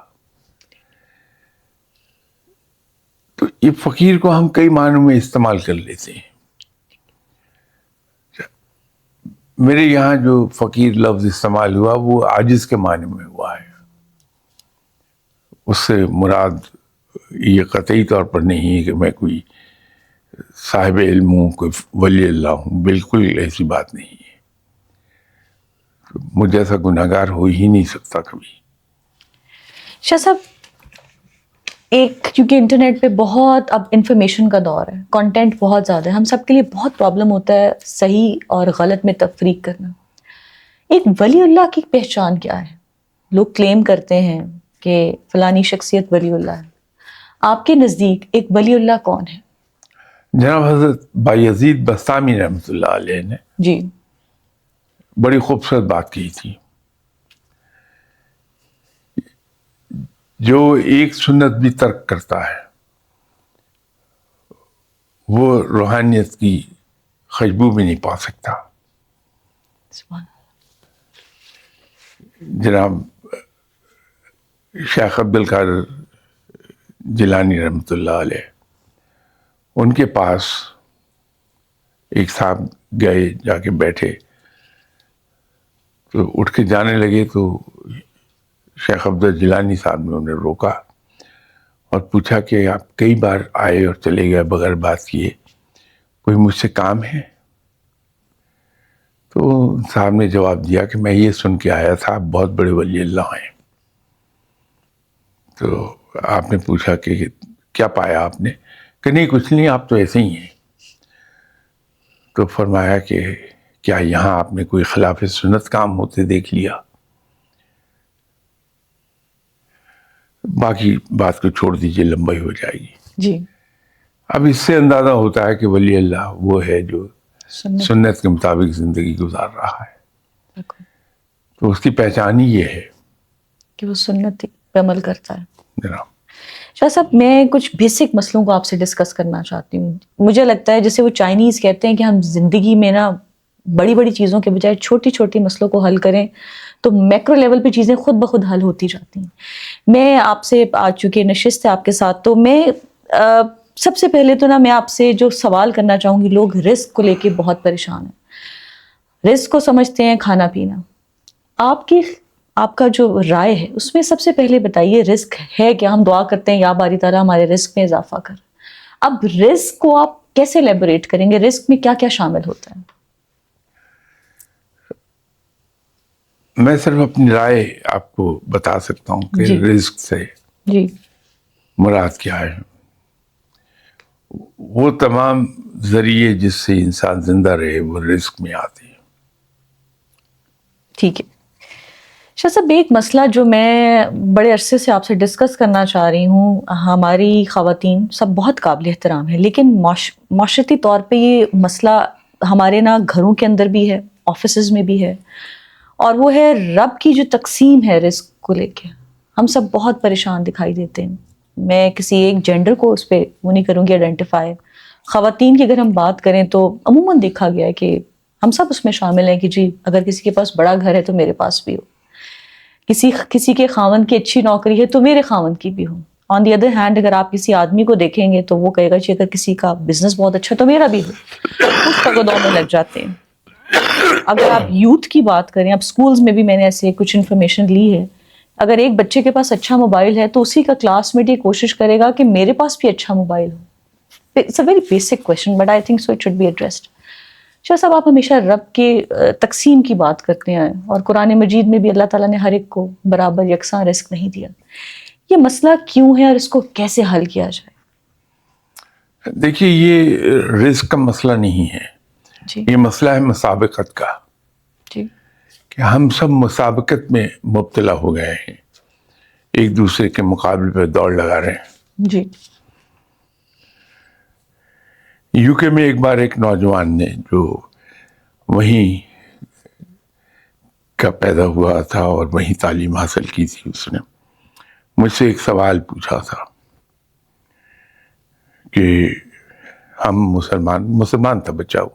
تو یہ فقیر کو ہم کئی معنوں میں استعمال کر لیتے ہیں. میرے یہاں جو فقیر لفظ استعمال ہوا وہ عاجز کے معنی میں ہوا ہے. اس سے مراد یہ قطعی طور پر نہیں ہے کہ میں کوئی صاحب علم ہوں، کوئی ولی اللہ ہوں. بالکل ایسی بات نہیں ہے. مجھ ایسا گناہگار ہو ہی نہیں سکتا کبھی. شاہ صاحب، ایک کیونکہ انٹرنیٹ پہ بہت اب انفارمیشن کا دور ہے، کانٹینٹ بہت زیادہ ہے، ہم سب کے لیے بہت پرابلم ہوتا ہے صحیح اور غلط میں تفریق کرنا. ایک ولی اللہ کی پہچان کیا ہے؟ لوگ کلیم کرتے ہیں کہ فلانی شخصیت ولی اللہ ہے. آپ کے نزدیک ایک ولی اللہ کون ہے؟ جناب حضرت بایزید بستامی رحمۃ اللہ علیہ نے جی بڑی خوبصورت بات کی تھی. جو ایک سنت بھی ترک کرتا ہے وہ روحانیت کی خوشبو بھی نہیں پا سکتا. سبحان جناب شیخ عبد القادر جیلانی رحمۃ اللہ علیہ، ان کے پاس ایک صاحب گئے، جا کے بیٹھے تو اٹھ کے جانے لگے تو شیخ عبد الجیلانی صاحب نے انہیں روکا اور پوچھا کہ آپ کئی بار آئے اور چلے گئے بغیر بات کیے، کوئی مجھ سے کام ہے؟ تو صاحب نے جواب دیا کہ میں یہ سن کے آیا تھا آپ بہت بڑے ولی اللہ ہیں. تو آپ نے پوچھا کہ کیا پایا آپ نے؟ کہ نہیں کچھ نہیں، آپ تو ایسے ہی ہیں. تو فرمایا کہ کیا یہاں آپ نے کوئی خلاف سنت کام ہوتے دیکھ لیا؟ باقی بات کو چھوڑ دیجئے، لمبی ہو جائے گی. جی اب اس سے اندازہ ہوتا ہے کہ ولی اللہ وہ ہے جو سنت کے مطابق زندگی گزار رہا ہے. بالکل. تو اس کی پہچان ہی یہ ہے کہ وہ سنت پہ عمل کرتا ہے. جناب. شاہ صاحب میں کچھ بیسک مسئلوں کو آپ سے ڈسکس کرنا چاہتی ہوں. مجھے لگتا ہے جیسے وہ چائنیز کہتے ہیں کہ ہم زندگی میں نا بڑی بڑی چیزوں کے بجائے چھوٹی چھوٹی مسئلوں کو حل کریں تو میکرو لیول پہ چیزیں خود بخود حل ہوتی جاتی ہیں. میں آپ سے آ چکی نشست ہے آپ کے ساتھ, تو میں سب سے پہلے تو نا میں آپ سے جو سوال کرنا چاہوں گی, لوگ رزق کو لے کے بہت پریشان ہیں, رزق کو سمجھتے ہیں کھانا پینا. آپ کا جو رائے ہے اس میں سب سے پہلے بتائیے رزق ہے کیا؟ ہم دعا کرتے ہیں یا باری تعالیٰ ہمارے رزق میں اضافہ کر. اب رزق کو آپ کیسے لیبوریٹ کریں گے؟ رزق میں کیا کیا شامل ہوتا ہے؟ میں صرف اپنی رائے آپ کو بتا سکتا ہوں کہ جی. رزق سے جی. مراد کیا ہے. وہ تمام ذریعے جس سے انسان زندہ رہے وہ رزق میں آتے ہیں. ٹھیک ہے شاہ صاحب, ایک مسئلہ جو میں بڑے عرصے سے آپ سے ڈسکس کرنا چاہ رہی ہوں, ہماری خواتین سب بہت قابل احترام ہیں لیکن معاشرتی طور پہ یہ مسئلہ ہمارے نا گھروں کے اندر بھی ہے, آفیسز میں بھی ہے, اور وہ ہے رب کی جو تقسیم ہے رزق کو لے کے. ہم سب بہت پریشان دکھائی دیتے ہیں. میں کسی ایک جینڈر کو اس پہ وہ نہیں کروں گی آئیڈینٹیفائی. خواتین کی اگر ہم بات کریں تو عموماً دیکھا گیا ہے کہ ہم سب اس میں شامل ہیں کہ جی اگر کسی کے پاس بڑا گھر ہے تو میرے پاس بھی ہو, کسی کے خاوند کی اچھی نوکری ہے تو میرے خاوند کی بھی ہو. آن دی ادر ہینڈ اگر آپ کسی آدمی کو دیکھیں گے تو وہ کہے گا کہ اگر کسی کا بزنس بہت اچھا تو میرا بھی ہو. اس تگدوں میں لگ جاتے ہیں. اگر آپ یوتھ کی بات کریں, اب سکولز میں بھی میں نے ایسے کچھ انفارمیشن لی ہے, اگر ایک بچے کے پاس اچھا موبائل ہے تو اسی کا کلاس میٹ یہ کوشش کرے گا کہ میرے پاس بھی اچھا موبائل ہو. It's a very basic question but I think so it should be addressed. Shah صاحب آپ ہمیشہ رب کے تقسیم کی بات کرتے ہیں اور قرآن مجید میں بھی اللہ تعالیٰ نے ہر ایک کو برابر یکساں رزق نہیں دیا. یہ مسئلہ کیوں ہے اور اس کو کیسے حل کیا جائے؟ دیکھیے یہ رزق کا مسئلہ نہیں ہے, جی. یہ مسئلہ ہے مسابقت کا. جی. کہ ہم سب مسابقت میں مبتلا ہو گئے ہیں, ایک دوسرے کے مقابلے پہ دوڑ لگا رہے ہیں. جی. یو کے میں ایک بار ایک نوجوان نے جو وہیں کا پیدا ہوا تھا اور وہیں تعلیم حاصل کی تھی, اس نے مجھ سے ایک سوال پوچھا تھا کہ ہم مسلمان تھا بچہ وہ,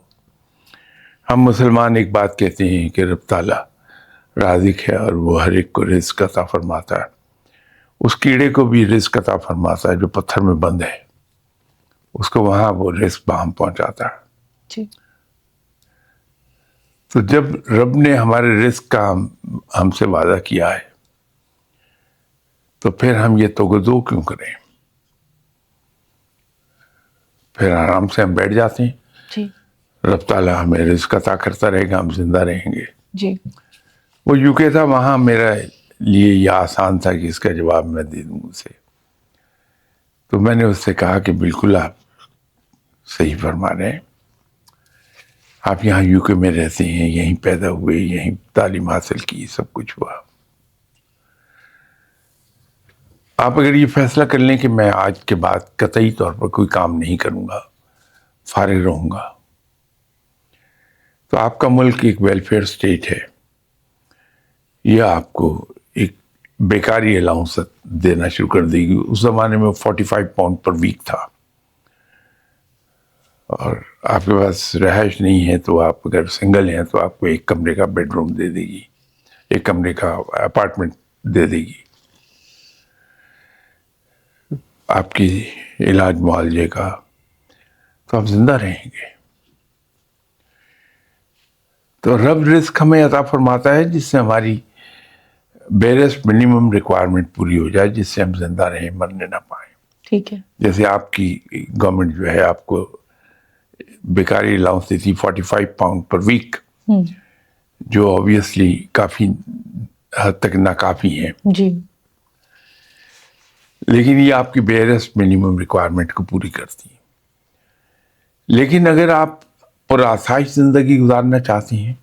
ہم مسلمان ایک بات کہتے ہیں کہ رب تعالیٰ رازق ہے اور وہ ہر ایک کو رزق عطا فرماتا ہے, اس کیڑے کو بھی رزق عطا فرماتا ہے جو پتھر میں بند ہے, اس کو وہاں وہ رزق باہم پہنچاتا ہے. جی. تو جب رب نے ہمارے رزق کا ہم سے وعدہ کیا ہے تو پھر ہم یہ توگدو کیوں کریں؟ پھر آرام سے ہم بیٹھ جاتے ہیں. جی. رب تعالیٰ ہمیں رزق عطا کرتا رہے گا, ہم زندہ رہیں گے. جی. وہ یو کے تھا, وہاں میرا لیے یہ آسان تھا کہ اس کا جواب میں دے دوں اسے. تو میں نے اس سے کہا کہ بالکل آپ صحیح فرما رہے ہیں, آپ یہاں یو کے میں رہتے ہیں, یہیں پیدا ہوئے, یہیں تعلیم حاصل کی, سب کچھ ہوا. آپ اگر یہ فیصلہ کر لیں کہ میں آج کے بعد قطعی طور پر کوئی کام نہیں کروں گا, فارغ رہوں گا, تو آپ کا ملک ایک ویلفیئر اسٹیٹ ہے, یہ آپ کو ایک بیکاری الاؤنس دینا شروع کر دے گی. اس زمانے میں 45 پاؤنڈ پر ویک تھا, اور آپ کے پاس رہائش نہیں ہے تو آپ اگر سنگل ہیں تو آپ کو ایک کمرے کا بیڈ روم دے دے گی, ایک کمرے کا اپارٹمنٹ دے دے گی. آپ کی علاج معالجے کا, تو آپ زندہ رہیں گے. تو رب رزق ہمیں عطا فرماتا ہے جس سے ہماری بیرسٹ منیمم ریکوائرمنٹ پوری ہو جائے, جس سے ہم زندہ رہیں, مرنے نہ پائیں. ٹھیک ہے. جیسے آپ کی گورنمنٹ جو ہے آپ کو بیکاری الاؤنس دیتی 45 پاؤنڈ پر ویک, جو آبویسلی کافی حد تک ناکافی ہیں. جی. لیکن یہ آپ کی بیرسٹ منیمم ریکوائرمنٹ کو پوری کرتی ہیں. لیکن اگر آپ پرآسائش زندگی گزارنا چاہتے ہیں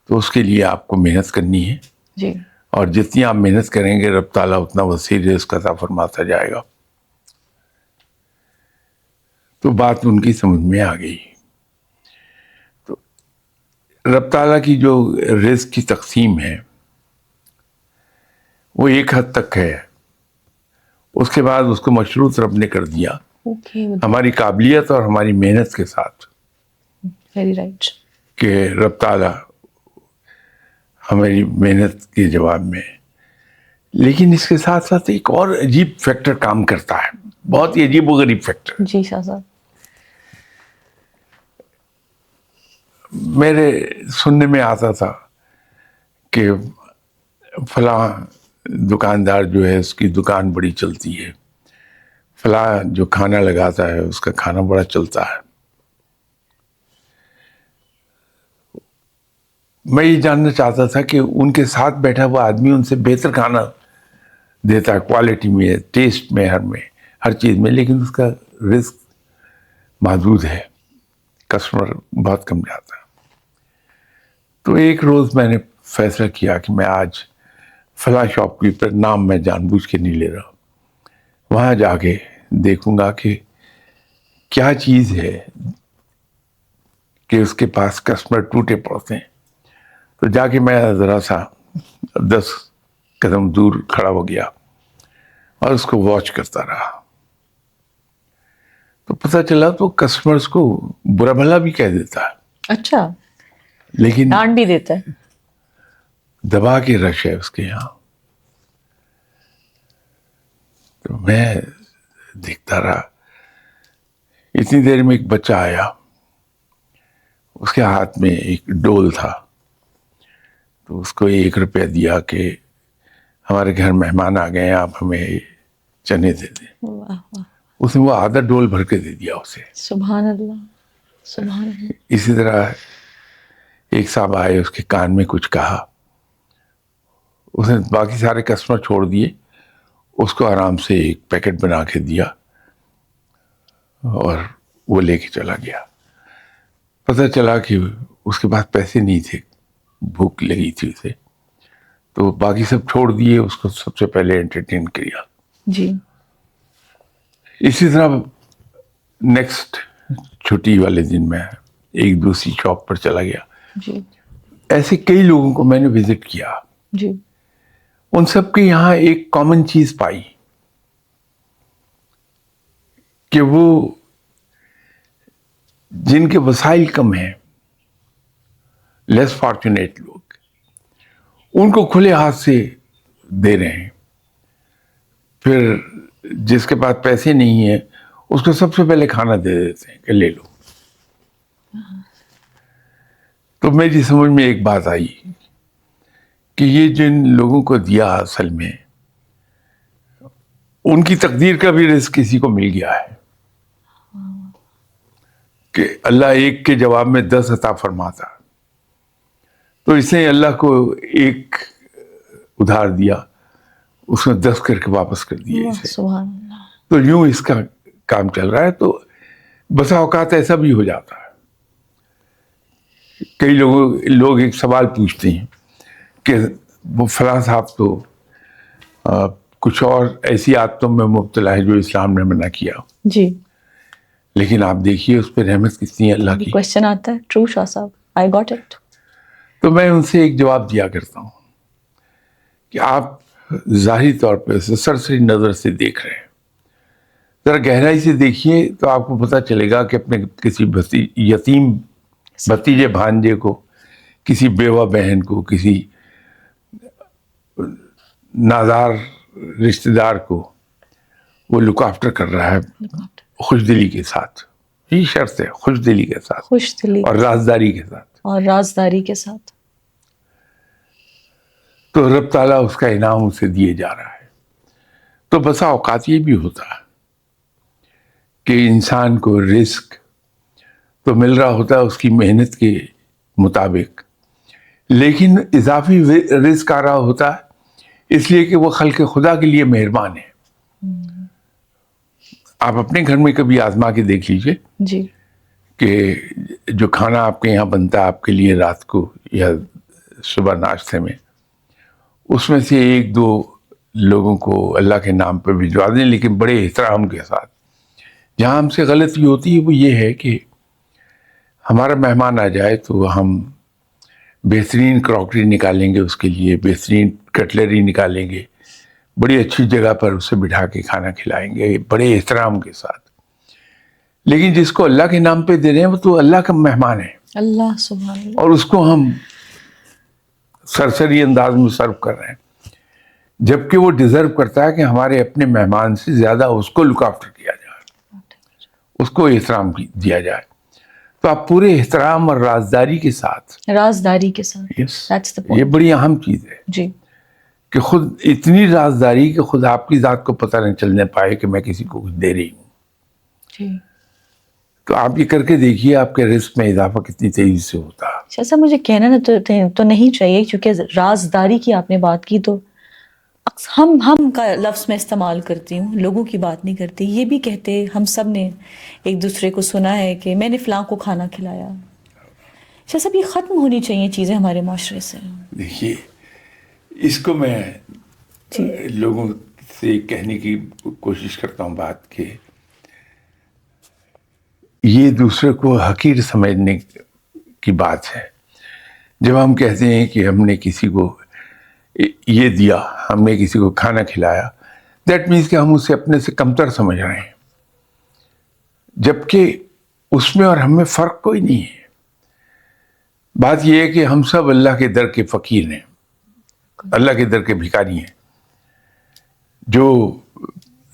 تو اس کے لیے آپ کو محنت کرنی ہے. جی. اور جتنی آپ محنت کریں گے رب تعالیٰ اتنا وسیع رزق عطا فرماتا جائے گا. تو بات ان کی سمجھ میں آ گئی. رب تعالیٰ کی جو رزق کی تقسیم ہے وہ ایک حد تک ہے، اس کے بعد اس کو مشروط رب نے کر دیا ہماری قابلیت اور ہماری محنت کے ساتھ، ویری رائٹ، کہ رب تعالیٰ ہماری محنت کے جواب میں. لیکن اس کے ساتھ ساتھ ایک اور عجیب فیکٹر کام کرتا ہے، بہت ہی عجیب و غریب فیکٹر. جی شاہ صاحب. میرے سننے میں آتا تھا کہ فلاں دکاندار جو ہے اس کی دکان بڑی چلتی ہے، فلاں جو کھانا لگاتا ہے اس کا کھانا بڑا چلتا ہے. میں یہ جاننا چاہتا تھا کہ ان کے ساتھ بیٹھا ہوا آدمی ان سے بہتر کھانا دیتا ہے، کوالٹی میں، ٹیسٹ میں، ہر چیز میں، لیکن اس کا رزق محدود ہے، کسٹمر بہت کم جاتا ہے. تو ایک روز میں نے فیصلہ کیا کہ میں آج فلاں شاپ کیپر، نام میں جان بوجھ کے نہیں لے رہا، وہاں جا کے دیکھوں گا کہ کیا چیز ہے کہ اس کے پاس کسٹمر ٹوٹے پڑتے ہیں. تو جا کے میں ذرا سا 10 قدم دور کھڑا ہو گیا اور اس کو واچ کرتا رہا. تو پتہ چلا تو کسٹمرز کو برا بھلا بھی کہہ دیتا ہے، اچھا، لیکن ڈانٹ بھی دیتا ہے. دبا کے رش ہے اس کے یہاں. تو میں دیکھتا رہا. اتنی دیر میں ایک بچہ آیا، اس کے ہاتھ میں ایک ڈول تھا. تو اس کو 1 روپیہ دیا کہ ہمارے گھر مہمان آ گئے ہیں، آپ ہمیں چنے دے دیں. واہ واہ، اس نے وہ آدھا ڈول بھر کے دے دیا اسے. سبحان اللہ، سبحان اللہ. اسی طرح ایک صاحب آئے، اس کے کان میں کچھ کہا، اس نے باقی سارے کسٹمر چھوڑ دیے، اس کو آرام سے ایک پیکٹ بنا کے دیا اور وہ لے کے چلا گیا. پتہ چلا کہ اس کے پاس پیسے نہیں تھے، بھوک لگی تھی اسے، تو باقی سب چھوڑ دیے، اس کو سب سے پہلے انٹرٹین کیا. جی. اسی طرح نیکسٹ چھٹی والے دن میں ایک دوسری شاپ پر چلا گیا. جی. ایسے کئی لوگوں کو میں نے وزٹ کیا. جی. ان سب کے یہاں ایک کامن چیز پائی کہ وہ جن کے وسائل کم ہیں، لیس فارچونیٹ لوگ، ان کو کھلے ہاتھ سے دے رہے ہیں. پھر جس کے پاس پیسے نہیں ہیں اس کو سب سے پہلے کھانا دے دیتے ہیں کہ لے لو. تو میری سمجھ میں ایک بات آئی کہ یہ جن لوگوں کو دیا اصل میں ان کی تقدیر کا بھی رزق کسی کو مل گیا ہے، کہ اللہ ایک کے جواب میں 10 عطا فرماتا. تو اس نے اللہ کو ایک ادھار دیا، اس نے 10 کر کے واپس کر دیا اسے. سبحان اللہ. تو یوں اس کا کام چل رہا ہے. تو بسا اوقات ایسا بھی ہو جاتا ہے، کئی لوگ ایک سوال پوچھتے ہیں کہ وہ فلاں صاحب تو کچھ اور ایسی عادتوں میں مبتلا ہے جو اسلام نے منع کیا، جی. لیکن آپ دیکھیے اس پہ رحمت کتنی ہے اللہ کی. کوشچن آتا ہے. ٹرو شاہ صاحب، آئی گاٹ اٹ. تو میں ان سے ایک جواب دیا کرتا ہوں کہ آپ ظاہری طور پہ سرسری نظر سے دیکھ رہے ہیں، ذرا گہرائی سے دیکھیے تو آپ کو پتہ چلے گا کہ اپنے کسی یتیم بھتیجے بھانجے کو، کسی بیوہ بہن کو، کسی نادار رشتہ دار کو وہ لک آفٹر کر رہا ہے خوش دلی کے ساتھ. یہ شرط ہے، خوش دلی کے ساتھ، خوش دلی اور رازداری کے ساتھ، اور رازداری کے ساتھ. تو رب تعالیٰ اس کا انعام اسے دیے جا رہا ہے. تو بسا اوقات یہ بھی ہوتا ہے کہ انسان کو رزق تو مل رہا ہوتا ہے اس کی محنت کے مطابق، لیکن اضافی رزق آ رہا ہوتا ہے اس لیے کہ وہ خلق خدا کے لیے مہربان ہے. آپ اپنے گھر میں کبھی آزما کے دیکھ لیجئے جی. کہ جو کھانا آپ کے یہاں بنتا ہے آپ کے لیے رات کو یا صبح ناشتے میں، اس میں سے 1-2 لوگوں کو اللہ کے نام پہ بھجوا دیں، لیکن بڑے احترام کے ساتھ. جہاں ہم سے غلطی ہوتی ہے وہ یہ ہے کہ ہمارا مہمان آ جائے تو ہم بہترین کراکری نکالیں گے اس کے لیے, بہترین کٹلری نکالیں گے, بڑی اچھی جگہ پر اسے بٹھا کے کھانا کھلائیں گے بڑے احترام کے ساتھ. لیکن جس کو اللہ کے نام پہ دے رہے ہیں وہ تو اللہ کا مہمان ہے, اللہ سبحان اللہ. اور اس کو ہم سرسری انداز میں سرو کر رہے ہیں, جبکہ وہ ڈیزرو کرتا ہے کہ ہمارے اپنے مہمان سے زیادہ اس کو لک آفٹر کیا جائے, اس کو احترام دیا جائے. تو آپ پورے احترام اور رازداری کے ساتھ, رازداری کے ساتھ, Yes, That's the یہ point. بڑی اہم چیز ہے جی کہ خود اتنی رازداری کہ خود آپ کی ذات کو پتہ نہ چلنے پائے کہ میں کسی کو کچھ دے رہی ہوں. جی. تو آپ یہ کر کے دیکھیے آپ کے رزق میں اضافہ کتنی تیزی سے ہوتا ہے. ایسا مجھے کہنا تو نہیں چاہیے, کیونکہ رازداری کی آپ نے بات کی تو ہم کا لفظ میں استعمال کرتی ہوں, لوگوں کی بات نہیں کرتی. یہ بھی کہتے ہم سب نے ایک دوسرے کو سنا ہے کہ میں نے فلاں کو کھانا کھلایا. شاہ صاحب, یہ ختم ہونی چاہیے چیزیں ہمارے معاشرے سے. دیکھیے اس کو میں لوگوں سے کہنے کی کوشش کرتا ہوں بات کہ یہ دوسرے کو حقیر سمجھنے کی بات ہے. جب ہم کہتے ہیں کہ ہم نے کسی کو یہ دیا, ہم نے کسی کو کھانا کھلایا, دیٹ مینس کہ ہم اسے اپنے سے کمتر سمجھ رہے ہیں, جبکہ اس میں اور ہم میں فرق کوئی نہیں ہے. بات یہ ہے کہ ہم سب اللہ کے در کے فقیر ہیں, اللہ کے در کے بھکاری ہیں. جو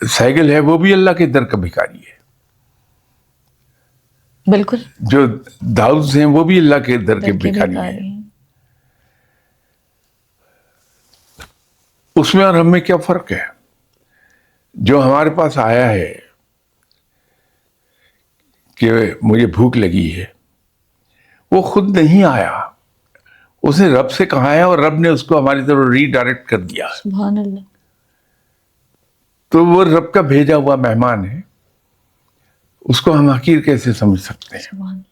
سائیکل ہے وہ بھی اللہ کے در کا بھکاری ہے, بالکل. جو داؤد ہیں وہ بھی اللہ کے در کے بھکاری ہیں. اس میں اور ہم میں کیا فرق ہے؟ جو ہمارے پاس آیا ہے کہ مجھے بھوک لگی ہے, وہ خود نہیں آیا, اس نے رب سے کہا ہے اور رب نے اس کو ہماری طرف ری ڈائریکٹ کر دیا. سبحان اللہ. تو وہ رب کا بھیجا ہوا مہمان ہے, اس کو ہم حقیر کیسے سمجھ سکتے ہیں؟ سبحان اللہ.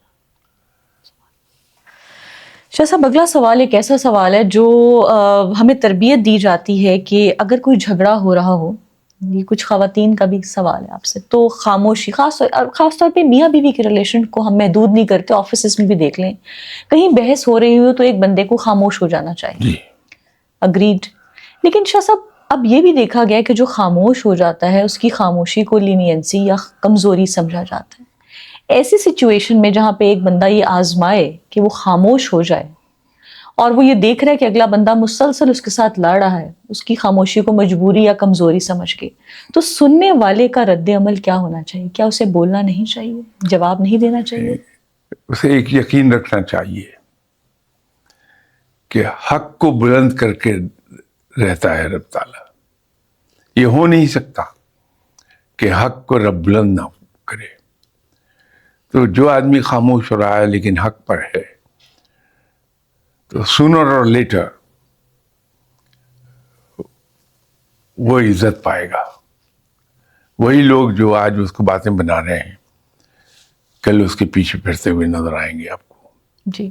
شاہ صاحب, اگلا سوال ایک ایسا سوال ہے جو ہمیں تربیت دی جاتی ہے کہ اگر کوئی جھگڑا ہو رہا ہو, یہ کچھ خواتین کا بھی سوال ہے آپ سے, تو خاموشی, خاص طور پہ میاں بیوی کے ریلیشن کو ہم محدود نہیں کرتے, آفیسز میں بھی دیکھ لیں, کہیں بحث ہو رہی ہو تو ایک بندے کو خاموش ہو جانا چاہیے. اگریڈ. لیکن شاہ صاحب, اب یہ بھی دیکھا گیا کہ جو خاموش ہو جاتا ہے اس کی خاموشی کو لینینسی یا کمزوری سمجھا جاتا ہے. ایسی سچویشن میں جہاں پہ ایک بندہ یہ آزمائے کہ وہ خاموش ہو جائے, اور وہ یہ دیکھ رہا ہے کہ اگلا بندہ مسلسل اس کے ساتھ لڑ رہا ہے, اس کی خاموشی کو مجبوری یا کمزوری سمجھ کے, تو سننے والے کا رد عمل کیا ہونا چاہیے؟ کیا اسے بولنا نہیں چاہیے, جواب نہیں دینا چاہیے؟ اسے ایک یقین رکھنا چاہیے کہ حق کو بلند کر کے رہتا ہے رب تعالیٰ. یہ ہو نہیں سکتا کہ حق کو رب بلند نہ کرے. تو جو آدمی خاموش ہو رہا ہے لیکن حق پر ہے, تو سونر اور لیٹر وہ عزت پائے گا. وہی لوگ جو آج اس کو باتیں بنا رہے ہیں کل اس کے پیچھے پھرتے ہوئے نظر آئیں گے آپ کو. جی,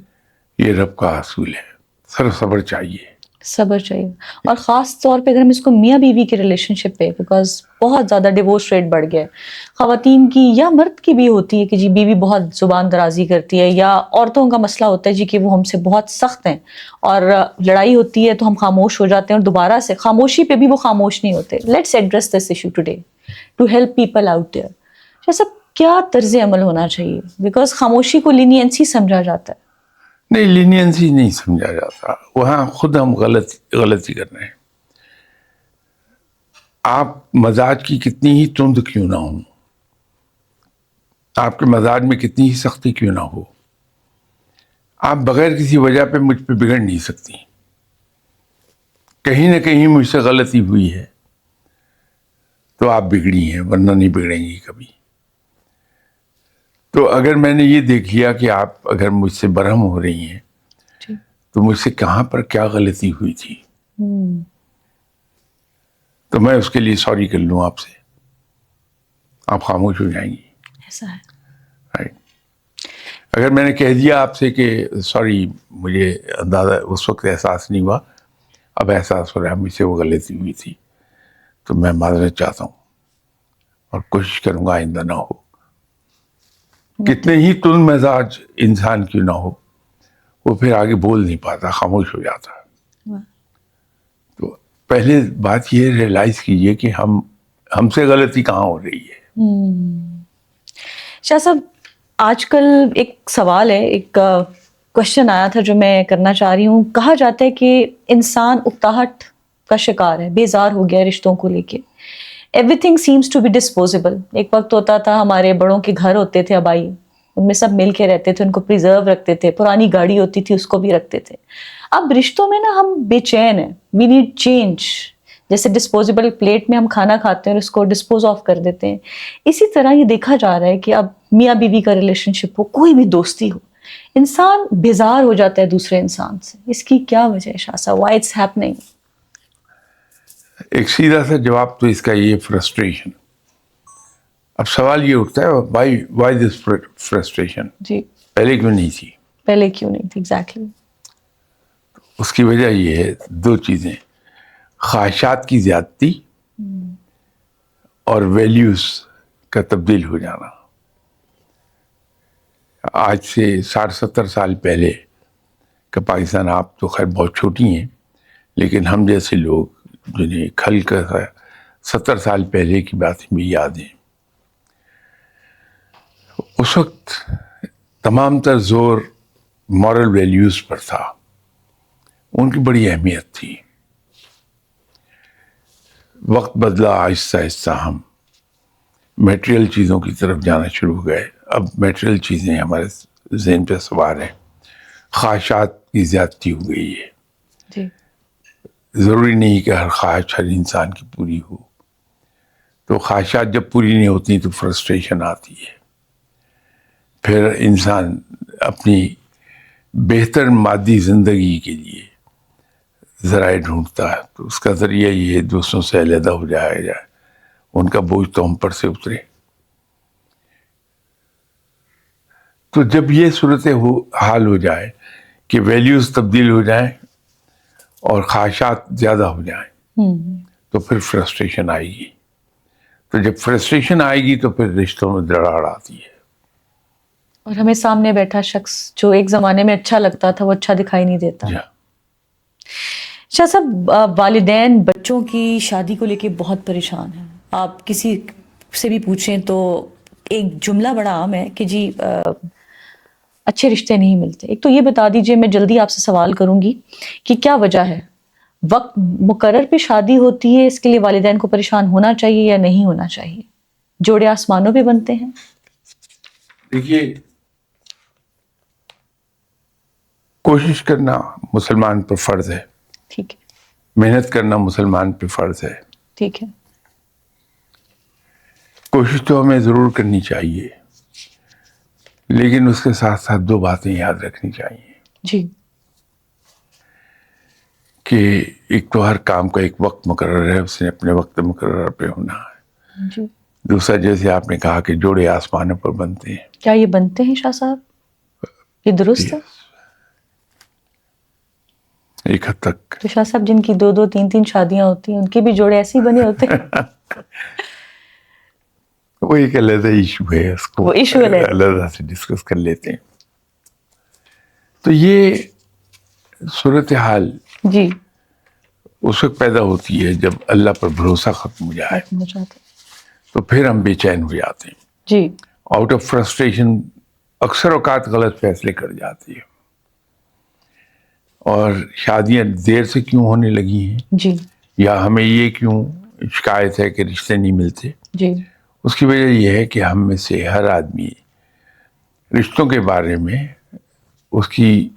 یہ رب کا اصول ہے. صبر چاہیے, صبر چاہیے. اور خاص طور پہ اگر ہم اس کو میاں بیوی کے ریلیشن شپ پہ, بیکاز بہت زیادہ ڈیورس ریٹ بڑھ گیا ہے, خواتین کی یا مرد کی بھی ہوتی ہے کہ جی بیوی بہت زبان درازی کرتی ہے, یا عورتوں کا مسئلہ ہوتا ہے جی کہ وہ ہم سے بہت سخت ہیں, اور لڑائی ہوتی ہے تو ہم خاموش ہو جاتے ہیں, اور دوبارہ سے خاموشی پہ بھی وہ خاموش نہیں ہوتے. Let's address this issue today to help people out there. جیسا کیا طرز عمل ہونا چاہیے, بیکاز خاموشی کو لینینسی سمجھا جاتا ہے. نہیں, لینینسی نہیں سمجھا جاتا, وہاں خود ہم غلطی کر رہے ہیں. آپ مزاج کی کتنی ہی تند کیوں نہ ہوں, آپ کے مزاج میں کتنی ہی سختی کیوں نہ ہو, آپ بغیر کسی وجہ پہ مجھ پہ بگڑ نہیں سکتی. کہیں نہ کہیں مجھ سے غلطی ہوئی ہے تو آپ بگڑی ہیں, ورنہ نہیں بگڑیں گی کبھی. تو اگر میں نے یہ دیکھ لیا کہ آپ اگر مجھ سے برہم ہو رہی ہیں تو مجھ سے کہاں پر کیا غلطی ہوئی تھی, تو میں اس کے لیے سوری کر لوں آپ سے, آپ خاموش ہو جائیں گی. ایسا ہے. رائٹ. اگر میں نے کہہ دیا آپ سے کہ سوری, مجھے اندازہ اس وقت احساس نہیں ہوا, اب احساس ہو رہا ہے مجھ سے وہ غلطی ہوئی تھی, تو میں معذرت چاہتا ہوں اور کوشش کروں گا آئندہ نہ ہو. کتنے ہی تند مزاج انسان کیوں نہ ہو, وہ پھر آگے بول نہیں پاتا, خاموش ہو جاتا. تو پہلے بات یہ ریئلائز کیجئے کہ ہم سے غلطی کہاں ہو رہی ہے. شاہ صاحب, آج کل ایک سوال ہے, ایک کوشچن آیا تھا جو میں کرنا چاہ رہی ہوں. کہا جاتا ہے کہ انسان اکتاہٹ کا شکار ہے, بیزار ہو گیا رشتوں کو لے کے. Everything seems to be disposable. ایک وقت ہوتا تھا ہمارے بڑوں کے گھر ہوتے تھے آبائی, ان میں سب مل کے رہتے تھے, ان کو پریزرو رکھتے تھے, پرانی گاڑی ہوتی تھی اس کو بھی رکھتے تھے. اب رشتوں میں نا ہم بے چین ہیں, وی نیڈ چینج. جیسے ڈسپوزیبل پلیٹ میں ہم کھانا کھاتے ہیں اور اس کو ڈسپوز آف کر دیتے ہیں, اسی طرح یہ دیکھا جا رہا ہے کہ اب میاں بیوی کا ریلیشن شپ ہو, کوئی بھی دوستی ہو, انسان بیزار ہو جاتا ہے دوسرے انسان سے. اس کی کیا وجہ ہے شاہ صاحب, وائی اٹس ہیپننگ؟ ایک سیدھا سا جواب تو اس کا یہ فرسٹریشن. اب سوال یہ اٹھتا ہے وائی دس فرسٹریشن, جی, پہلے کیوں نہیں تھی؟ پہلے کیوں نہیں تھی؟ ایگزیکٹلی. اس کی وجہ یہ ہے دو چیزیں, خواہشات کی زیادتی اور ویلیوز کا تبدیل ہو جانا. آج سے 60-70 سال پہلے کا پاکستان, آپ تو خیر بہت چھوٹی ہیں, لیکن ہم جیسے لوگ جنہیں کھل کر 70 سال پہلے کی باتیں بھی یاد ہیں. اس وقت تمام تر زور مورل ویلیوز پر تھا, ان کی بڑی اہمیت تھی. وقت بدلا, آہستہ آہستہ ہم میٹریل چیزوں کی طرف جانا شروع ہو گئے. اب میٹریل چیزیں ہمارے ذہن پہ سوار ہیں, خواہشات کی زیادتی ہو گئی ہے. جی, ضروری نہیں کہ ہر خواہش ہر انسان کی پوری ہو. تو خواہشات جب پوری نہیں ہوتی تو فرسٹریشن آتی ہے. پھر انسان اپنی بہتر مادی زندگی کے لیے ذرائع ڈھونڈتا ہے, تو اس کا ذریعہ یہ دوسروں سے علیحدہ ہو جائے, ان کا بوجھ تو ہم پر سے اترے. تو جب یہ صورت حال ہو جائے کہ ویلیوز تبدیل ہو جائیں اور خواہشات زیادہ ہو جائیں, تو پھر فرسٹریشن آئے گی. تو جب فرسٹریشن آئے گی تو پھر رشتوں میں دراڑ آتی ہے. اور ہمیں سامنے بیٹھا شخص جو ایک زمانے میں اچھا لگتا تھا وہ اچھا دکھائی نہیں دیتا. شاہ صاحب, والدین بچوں کی شادی کو لے کے بہت پریشان ہیں. آپ کسی سے بھی پوچھیں تو ایک جملہ بڑا عام ہے کہ جی اچھے رشتے نہیں ملتے. ایک تو یہ بتا دیجئے, میں جلدی آپ سے سوال کروں گی کہ کیا وجہ ہے, وقت مقرر پہ شادی ہوتی ہے, اس کے لیے والدین کو پریشان ہونا چاہیے یا نہیں ہونا چاہیے؟ جوڑے آسمانوں پہ بنتے ہیں. دیکھیے, کوشش کرنا مسلمان پر فرض ہے, ٹھیک ہے, محنت کرنا مسلمان پہ فرض ہے. ٹھیک ہے, کوشش تو ہمیں ضرور کرنی چاہیے, لیکن اس کے ساتھ ساتھ دو باتیں یاد رکھنی چاہیے. جی, کہ ایک تو ہر کام کا ایک وقت مقرر ہے, اس نے اپنے وقت مقرر پہ ہونا ہے. جی. دوسرا, جیسے آپ نے کہا کہ جوڑے آسمانوں پر بنتے ہیں, کیا یہ بنتے ہیں شاہ صاحب؟ یہ درست ہے؟ ایک حد تک. تو شاہ صاحب جن کی 2-2 3-3 شادیاں ہوتی ہیں ان کے بھی جوڑے ایسے ہی بنے ہوتے ہیں؟ وہ ایک علیحدہ ایشو ہے, اس کو وہ ایشو علیحدہ سے ڈسکس کر لیتے ہیں. تو یہ صورتحال جی اس وقت پیدا ہوتی ہے جب اللہ پر بھروسہ ختم ہو جائے, تو پھر ہم بے چین ہو جاتے ہیں. جی, آؤٹ آف فرسٹریشن اکثر اوقات غلط فیصلے کر جاتی ہے. اور شادیاں دیر سے کیوں ہونے لگی ہیں, جی, یا ہمیں یہ کیوں شکایت ہے کہ رشتے نہیں ملتے, جی, اس کی وجہ یہ ہے کہ ہم میں سے ہر آدمی رشتوں کے بارے میں اس کی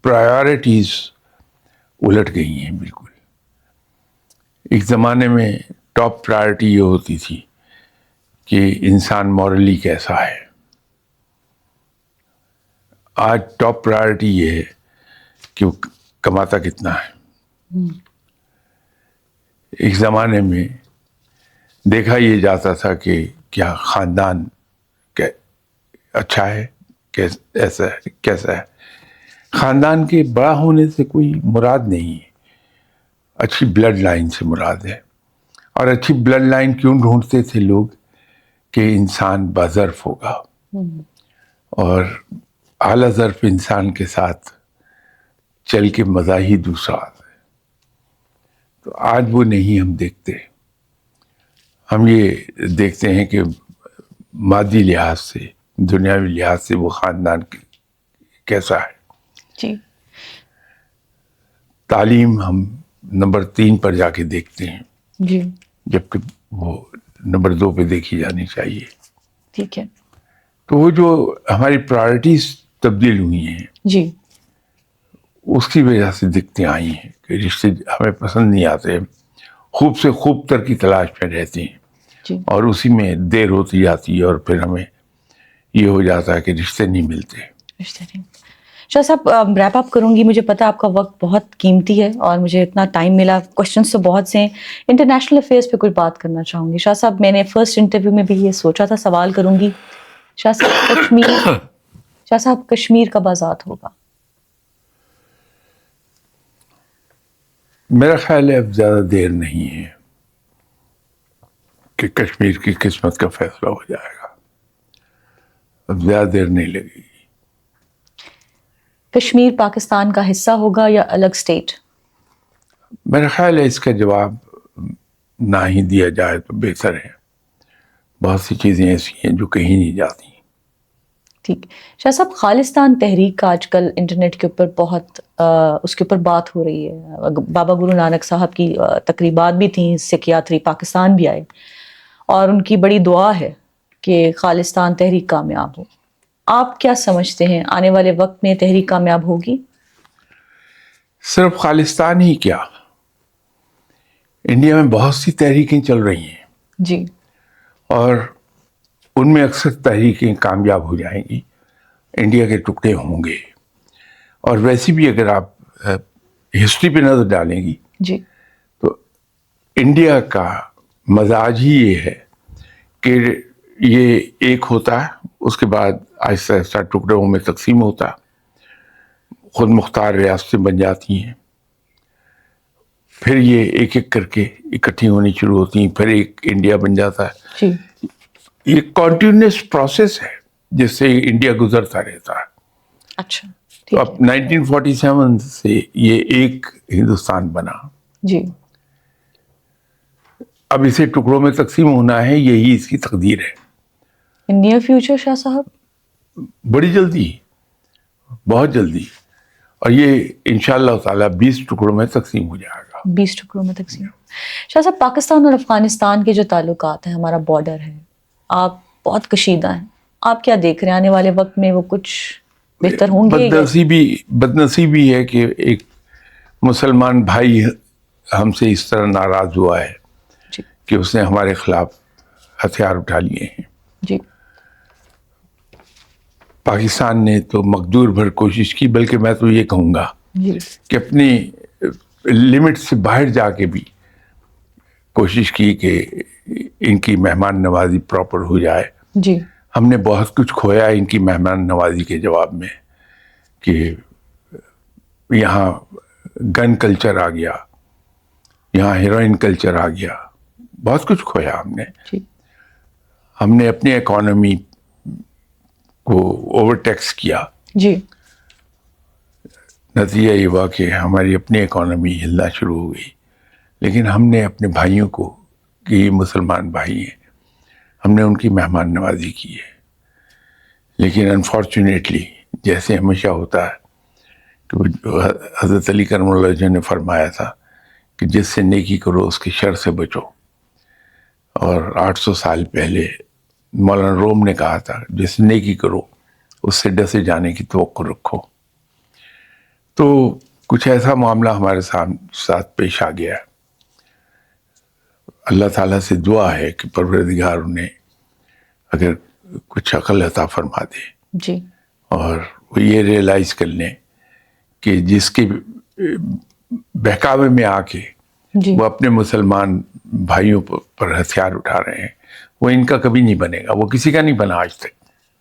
پرائیورٹیز الٹ گئی ہیں بالکل. ایک زمانے میں ٹاپ پرائرٹی یہ ہوتی تھی کہ انسان مورلی کیسا ہے. آج ٹاپ پرائرٹی یہ ہے کہ وہ کماتا کتنا ہے. ایک زمانے میں دیکھا یہ جاتا تھا کہ کیا خاندان اچھا ہے, کیسا ہے. خاندان کے بڑا ہونے سے کوئی مراد نہیں ہے, اچھی بلڈ لائن سے مراد ہے. اور اچھی بلڈ لائن کیوں ڈھونڈتے تھے لوگ, کہ انسان باظرف ہوگا اور اعلیٰ ظرف انسان کے ساتھ چل کے مزہ ہی دوسرا آتا ہے. تو آج وہ نہیں ہم دیکھتے. ہم یہ دیکھتے ہیں کہ مادی لحاظ سے, دنیاوی لحاظ سے وہ خاندان کیسا ہے. جی. تعلیم ہم نمبر 3 پر جا کے دیکھتے ہیں, جی. جبکہ وہ نمبر 2 پہ دیکھی جانی چاہیے. ٹھیک ہے. تو وہ جو ہماری پرائرٹیز تبدیل ہوئی ہیں, جی. اس کی وجہ سے دقتیں آئی ہیں کہ رشتے ہمیں پسند نہیں آتے, خوب سے خوب تر کی تلاش میں رہتے ہیں, جی. اور اسی میں دیر ہوتی جاتی ہے, اور پھر ہمیں یہ ہو جاتا ہے کہ رشتے نہیں ملتے. رشتے نہیں. شاہ صاحب ریپ اپ کروں گی, مجھے پتا آپ کا وقت بہت قیمتی ہے اور مجھے اتنا ٹائم ملا, کوشچنس تو بہت سے ہیں. انٹرنیشنل افیئرس پہ کچھ بات کرنا چاہوں گی. شاہ صاحب میں نے فرسٹ انٹرویو میں بھی یہ سوچا تھا سوال کروں گی. شاہ صاحب کشمیر کب آزاد ہوگا؟ میرا خیال ہے اب زیادہ دیر نہیں ہے کہ کشمیر کی قسمت کا فیصلہ ہو جائے گا. اب زیادہ دیر نہیں لگے گی. کشمیر پاکستان کا حصہ ہوگا یا الگ اسٹیٹ؟ میرا خیال ہے اس کا جواب نہ ہی دیا جائے تو بہتر ہے. بہت سی چیزیں ایسی ہیں جو کہیں نہیں جاتی. ٹھیک. شاہ صاحب خالصتان تحریک کا آج کل انٹرنیٹ کے اوپر بہت اس کے اوپر بات ہو رہی ہے. بابا گرو نانک صاحب کی تقریبات بھی تھیں, سکھ یاتری پاکستان بھی آئے اور ان کی بڑی دعا ہے کہ خالصتان تحریک کامیاب ہو. آپ کیا سمجھتے ہیں, آنے والے وقت میں تحریک کامیاب ہوگی؟ صرف خالصتان ہی کیا, انڈیا میں بہت سی تحریکیں چل رہی ہیں. جی. اور ان میں اکثر تحریکیں کامیاب ہو جائیں گی, انڈیا کے ٹکڑے ہوں گے. اور ویسے بھی اگر آپ ہسٹری پہ نظر ڈالیں گی جی. تو انڈیا کا مزاج ہی یہ ہے کہ یہ ایک ہوتا ہے, اس کے بعد آہستہ آہستہ ٹکڑوں میں تقسیم ہوتا, خود مختار ریاستیں بن جاتی ہیں, پھر یہ ایک ایک کر کے اکٹھی ہونی شروع ہوتی ہیں, پھر ایک انڈیا بن جاتا ہے. جی. یہ کنٹینیوس پروسیس ہے جس سے انڈیا گزرتا رہتا ہے. اچھا. تو اب 1947 سے یہ ایک ہندوستان بنا. جی. اب اسے ٹکڑوں میں تقسیم ہونا ہے, یہی اس کی تقدیر ہے. ان نیئر فیوچر شاہ صاحب؟ بڑی جلدی, بہت جلدی. اور یہ انشاءاللہ تعالیٰ 20 ٹکڑوں میں تقسیم ہو جائے گا. 20 ٹکڑوں میں تقسیم. شاہ صاحب پاکستان اور افغانستان کے جو تعلقات ہیں, ہمارا بارڈر ہے, آپ بہت کشیدہ ہیں, آپ کیا دیکھ رہے ہیں آنے والے وقت میں وہ کچھ بہتر ہوں گے؟ بدنصیبی ہے کہ ایک مسلمان بھائی ہم سے اس طرح ناراض ہوا ہے جی. کہ اس نے ہمارے خلاف ہتھیار اٹھا لیے ہیں. جی. پاکستان نے تو مقدور بھر کوشش کی, بلکہ میں تو یہ کہوں گا جی. کہ اپنی لمٹ سے باہر جا کے بھی کوشش کی کہ ان کی مہمان نوازی پراپر ہو جائے. جی. ہم نے بہت کچھ کھویا ان کی مہمان نوازی کے جواب میں, کہ یہاں گن کلچر آ گیا, یہاں ہیروئن کلچر آ گیا, بہت کچھ کھویا ہم نے. جی. ہم نے اپنی اکانومی کو اوور ٹیکس کیا. جی. نتیجہ یہ ہوا کہ ہماری اپنی اکانومی ہلنا شروع ہو گئی. لیکن ہم نے اپنے بھائیوں کو, کہ یہ مسلمان بھائی ہیں, ہم نے ان کی مہمان نوازی کی ہے. لیکن انفارچونیٹلی جیسے ہمیشہ ہوتا ہے کہ حضرت علی کرم اللہ وجہ نے فرمایا تھا کہ جس سے نیکی کرو اس کی شر سے بچو. اور 800 سال پہلے مولانا روم نے کہا تھا جس سے نیکی کرو اس سے ڈسے جانے کی توقع رکھو. تو کچھ ایسا معاملہ ہمارے ساتھ پیش آ گیا ہے. اللہ تعالیٰ سے دعا ہے کہ پروردگار انہیں اگر کچھ عقل عطا فرما دے, جی. اور وہ یہ ریئلائز کر لیں کہ جس کے بہکاوے میں آ کے جی. وہ اپنے مسلمان بھائیوں پر ہتھیار اٹھا رہے ہیں, وہ ان کا کبھی نہیں بنے گا, وہ کسی کا نہیں بنا آج تک.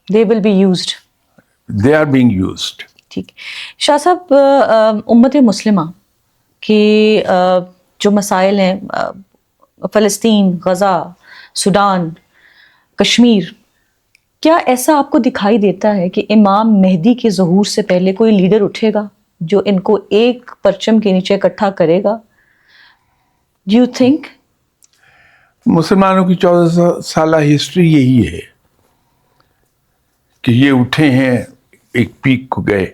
They will be used. They are being used. ٹھیک. شاہ صاحب امت مسلمہ کے جو مسائل ہیں, فلسطین, غزہ, سوڈان, کشمیر, کیا ایسا آپ کو دکھائی دیتا ہے کہ امام مہدی کے ظہور سے پہلے کوئی لیڈر اٹھے گا جو ان کو ایک پرچم کے نیچے اکٹھا کرے گا؟ Do you think? مسلمانوں کی 14 سالہ ہسٹری یہی ہے کہ یہ اٹھے ہیں، ایک پیک کو گئے،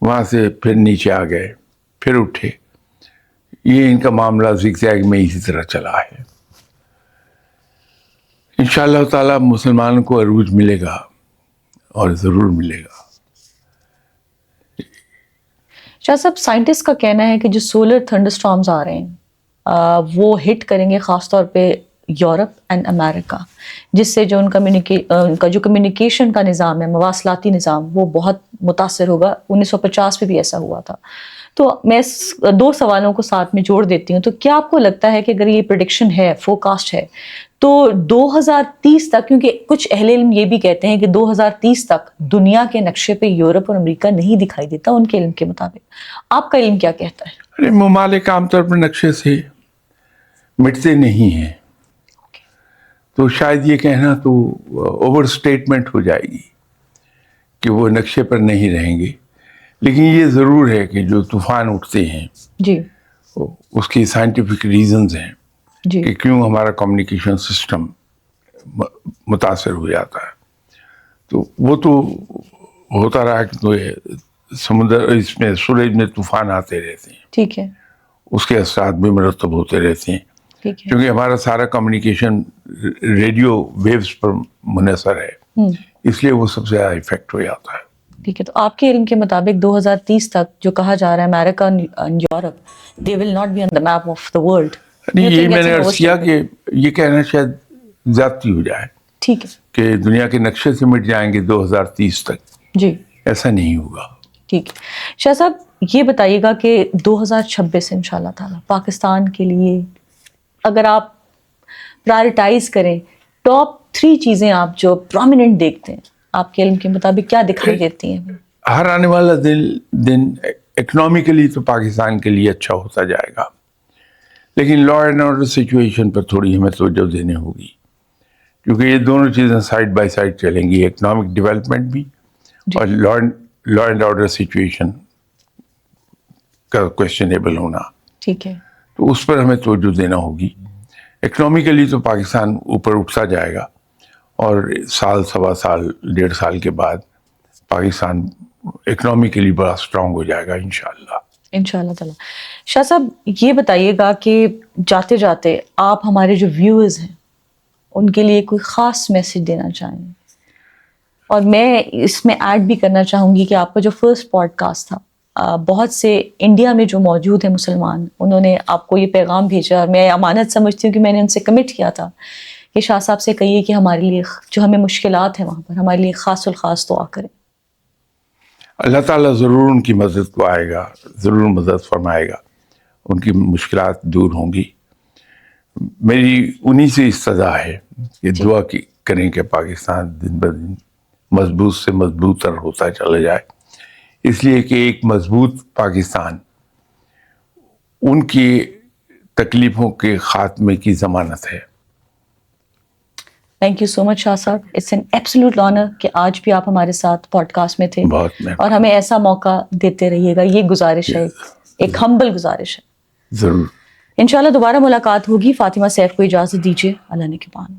وہاں سے پھر نیچے آ گئے، پھر اٹھے. یہ ان کا معاملہ زگزیگ میں اسی طرح چلا ہے. انشاءاللہ تعالیٰ مسلمانوں کو عروج ملے گا، اور ضرور ملے گا. شاہ صاحب، سائنٹسٹ کا کہنا ہے کہ جو سولر تھنڈر سٹارمز آ رہے ہیں وہ ہٹ کریں گے خاص طور پہ یورپ اینڈ امریکہ، جس سے جو ان کا جو کمیونیکیشن کا نظام ہے، مواصلاتی نظام، وہ بہت متاثر ہوگا. 1950 میں بھی ایسا ہوا تھا. تو میں 2 سوالوں کو ساتھ میں جوڑ دیتی ہوں. تو کیا آپ کو لگتا ہے کہ اگر یہ پریڈکشن ہے، فورکاسٹ ہے، تو 2030 تک، کیونکہ کچھ اہل علم یہ بھی کہتے ہیں کہ 2030 تک دنیا کے نقشے پہ یورپ اور امریکہ نہیں دکھائی دیتا ان کے علم کے مطابق، آپ کا علم کیا کہتا ہے؟ ارے ممالک عام طور پر نقشے سے مٹتے نہیں ہیں، تو شاید یہ کہنا تو اوور اسٹیٹمنٹ ہو جائے گی کہ وہ نقشے پر نہیں رہیں گے. لیکن یہ ضرور ہے کہ جو طوفان اٹھتے ہیں جی اس کی سائنٹیفک ریزنز ہیں جی کہ کیوں ہمارا کمیونیکیشن سسٹم متاثر ہو جاتا ہے. تو وہ تو ہوتا رہا کہ تو سمندر اس میں سورج میں طوفان آتے رہتے ہیں، ٹھیک ہے، اس کے اثرات بھی مرتب ہوتے رہتے ہیں، ٹھیک ہے. کیونکہ ہمارا سارا کمیونیکیشن ریڈیو ویوز پر منحصر ہے، اس لیے وہ سب سے زیادہ افیکٹ ہو جاتا ہے. ٹھیک ہے. تو آپ کے علم کے مطابق 2030 تک جو کہا جا رہا ہے America and Europe they will not be on the map of the world, یہی میں نے عرض کیا کہ یہ کہنا شاید زیادتی ہو جائے ٹھیک ہے کہ دنیا کے نقشے سے مٹ جائیں گے 2030 تک. جی ایسا نہیں ہوگا. ٹھیک ہے. شاہ صاحب یہ بتائیے گا کہ 2026 انشاءاللہ تعالیٰ پاکستان کے لیے اگر آپ پرائرٹائز کریں، ٹاپ 3 چیزیں آپ جو پرومیننٹ دیکھتے ہیں آپ کے علم کے مطابق کیا دکھائی دیتی ہیں؟ ہر آنے والا دن اکنامیکلی تو پاکستان کے لیے اچھا ہوتا جائے گا، لیکن لا اینڈ آرڈر سچویشن پر تھوڑی ہمیں توجہ دینے ہوگی، کیونکہ یہ دونوں چیزیں سائڈ بائی سائڈ چلیں گی، اکنامک ڈیولپمنٹ بھی اور لا اینڈ آرڈر سچویشن کا کویسچنیبل ہونا. ٹھیک ہے. تو اس پر ہمیں توجہ دینا ہوگی. اکنامیکلی تو پاکستان اوپر اٹھتا جائے گا، اور سال، 1.25 سال، 1.5 سال کے بعد پاکستان اکنامیکلی بڑا اسٹرانگ ہو جائے گا انشاءاللہ. انشاءاللہ تعالیٰ. شاہ صاحب یہ بتائیے گا کہ جاتے جاتے آپ ہمارے جو ویورز ہیں ان کے لیے کوئی خاص میسج دینا چاہیں، اور میں اس میں ایڈ بھی کرنا چاہوں گی کہ آپ کا جو فرسٹ پوڈ کاسٹ تھا، بہت سے انڈیا میں جو موجود ہیں مسلمان، انہوں نے آپ کو یہ پیغام بھیجا، اور میں امانت سمجھتی ہوں کہ میں نے ان سے کمٹ کیا تھا کہ شاہ صاحب سے کہیے کہ ہمارے لیے جو ہمیں مشکلات ہیں وہاں پر ہمارے لیے خاص الخاص دعا کریں. اللہ تعالیٰ ضرور ان کی مدد کو آئے گا، ضرور مدد فرمائے گا، ان کی مشکلات دور ہوں گی. میری انہی سے استدعا ہے کہ دعا کریں کہ پاکستان دن بدن مضبوط سے مضبوط تر ہوتا چلا جائے، اس لیے کہ ایک مضبوط پاکستان ان کی تکلیفوں کے خاتمے کی ضمانت ہے. تھینک یو سو مچ شاہ صاحب. اٹس این ایبسلیوٹ آنر کہ آج بھی آپ ہمارے ساتھ پوڈ کاسٹ میں تھے، بہت مہربانی. اور ہمیں ایسا موقع دیتے رہیے گا. یہ گزارش ہے، ایک ہمبل گزارش ہے. ضرور. انشاءاللہ دوبارہ ملاقات ہوگی. فاطمہ سیف کو اجازت دیجیے. اللہ نگہبان.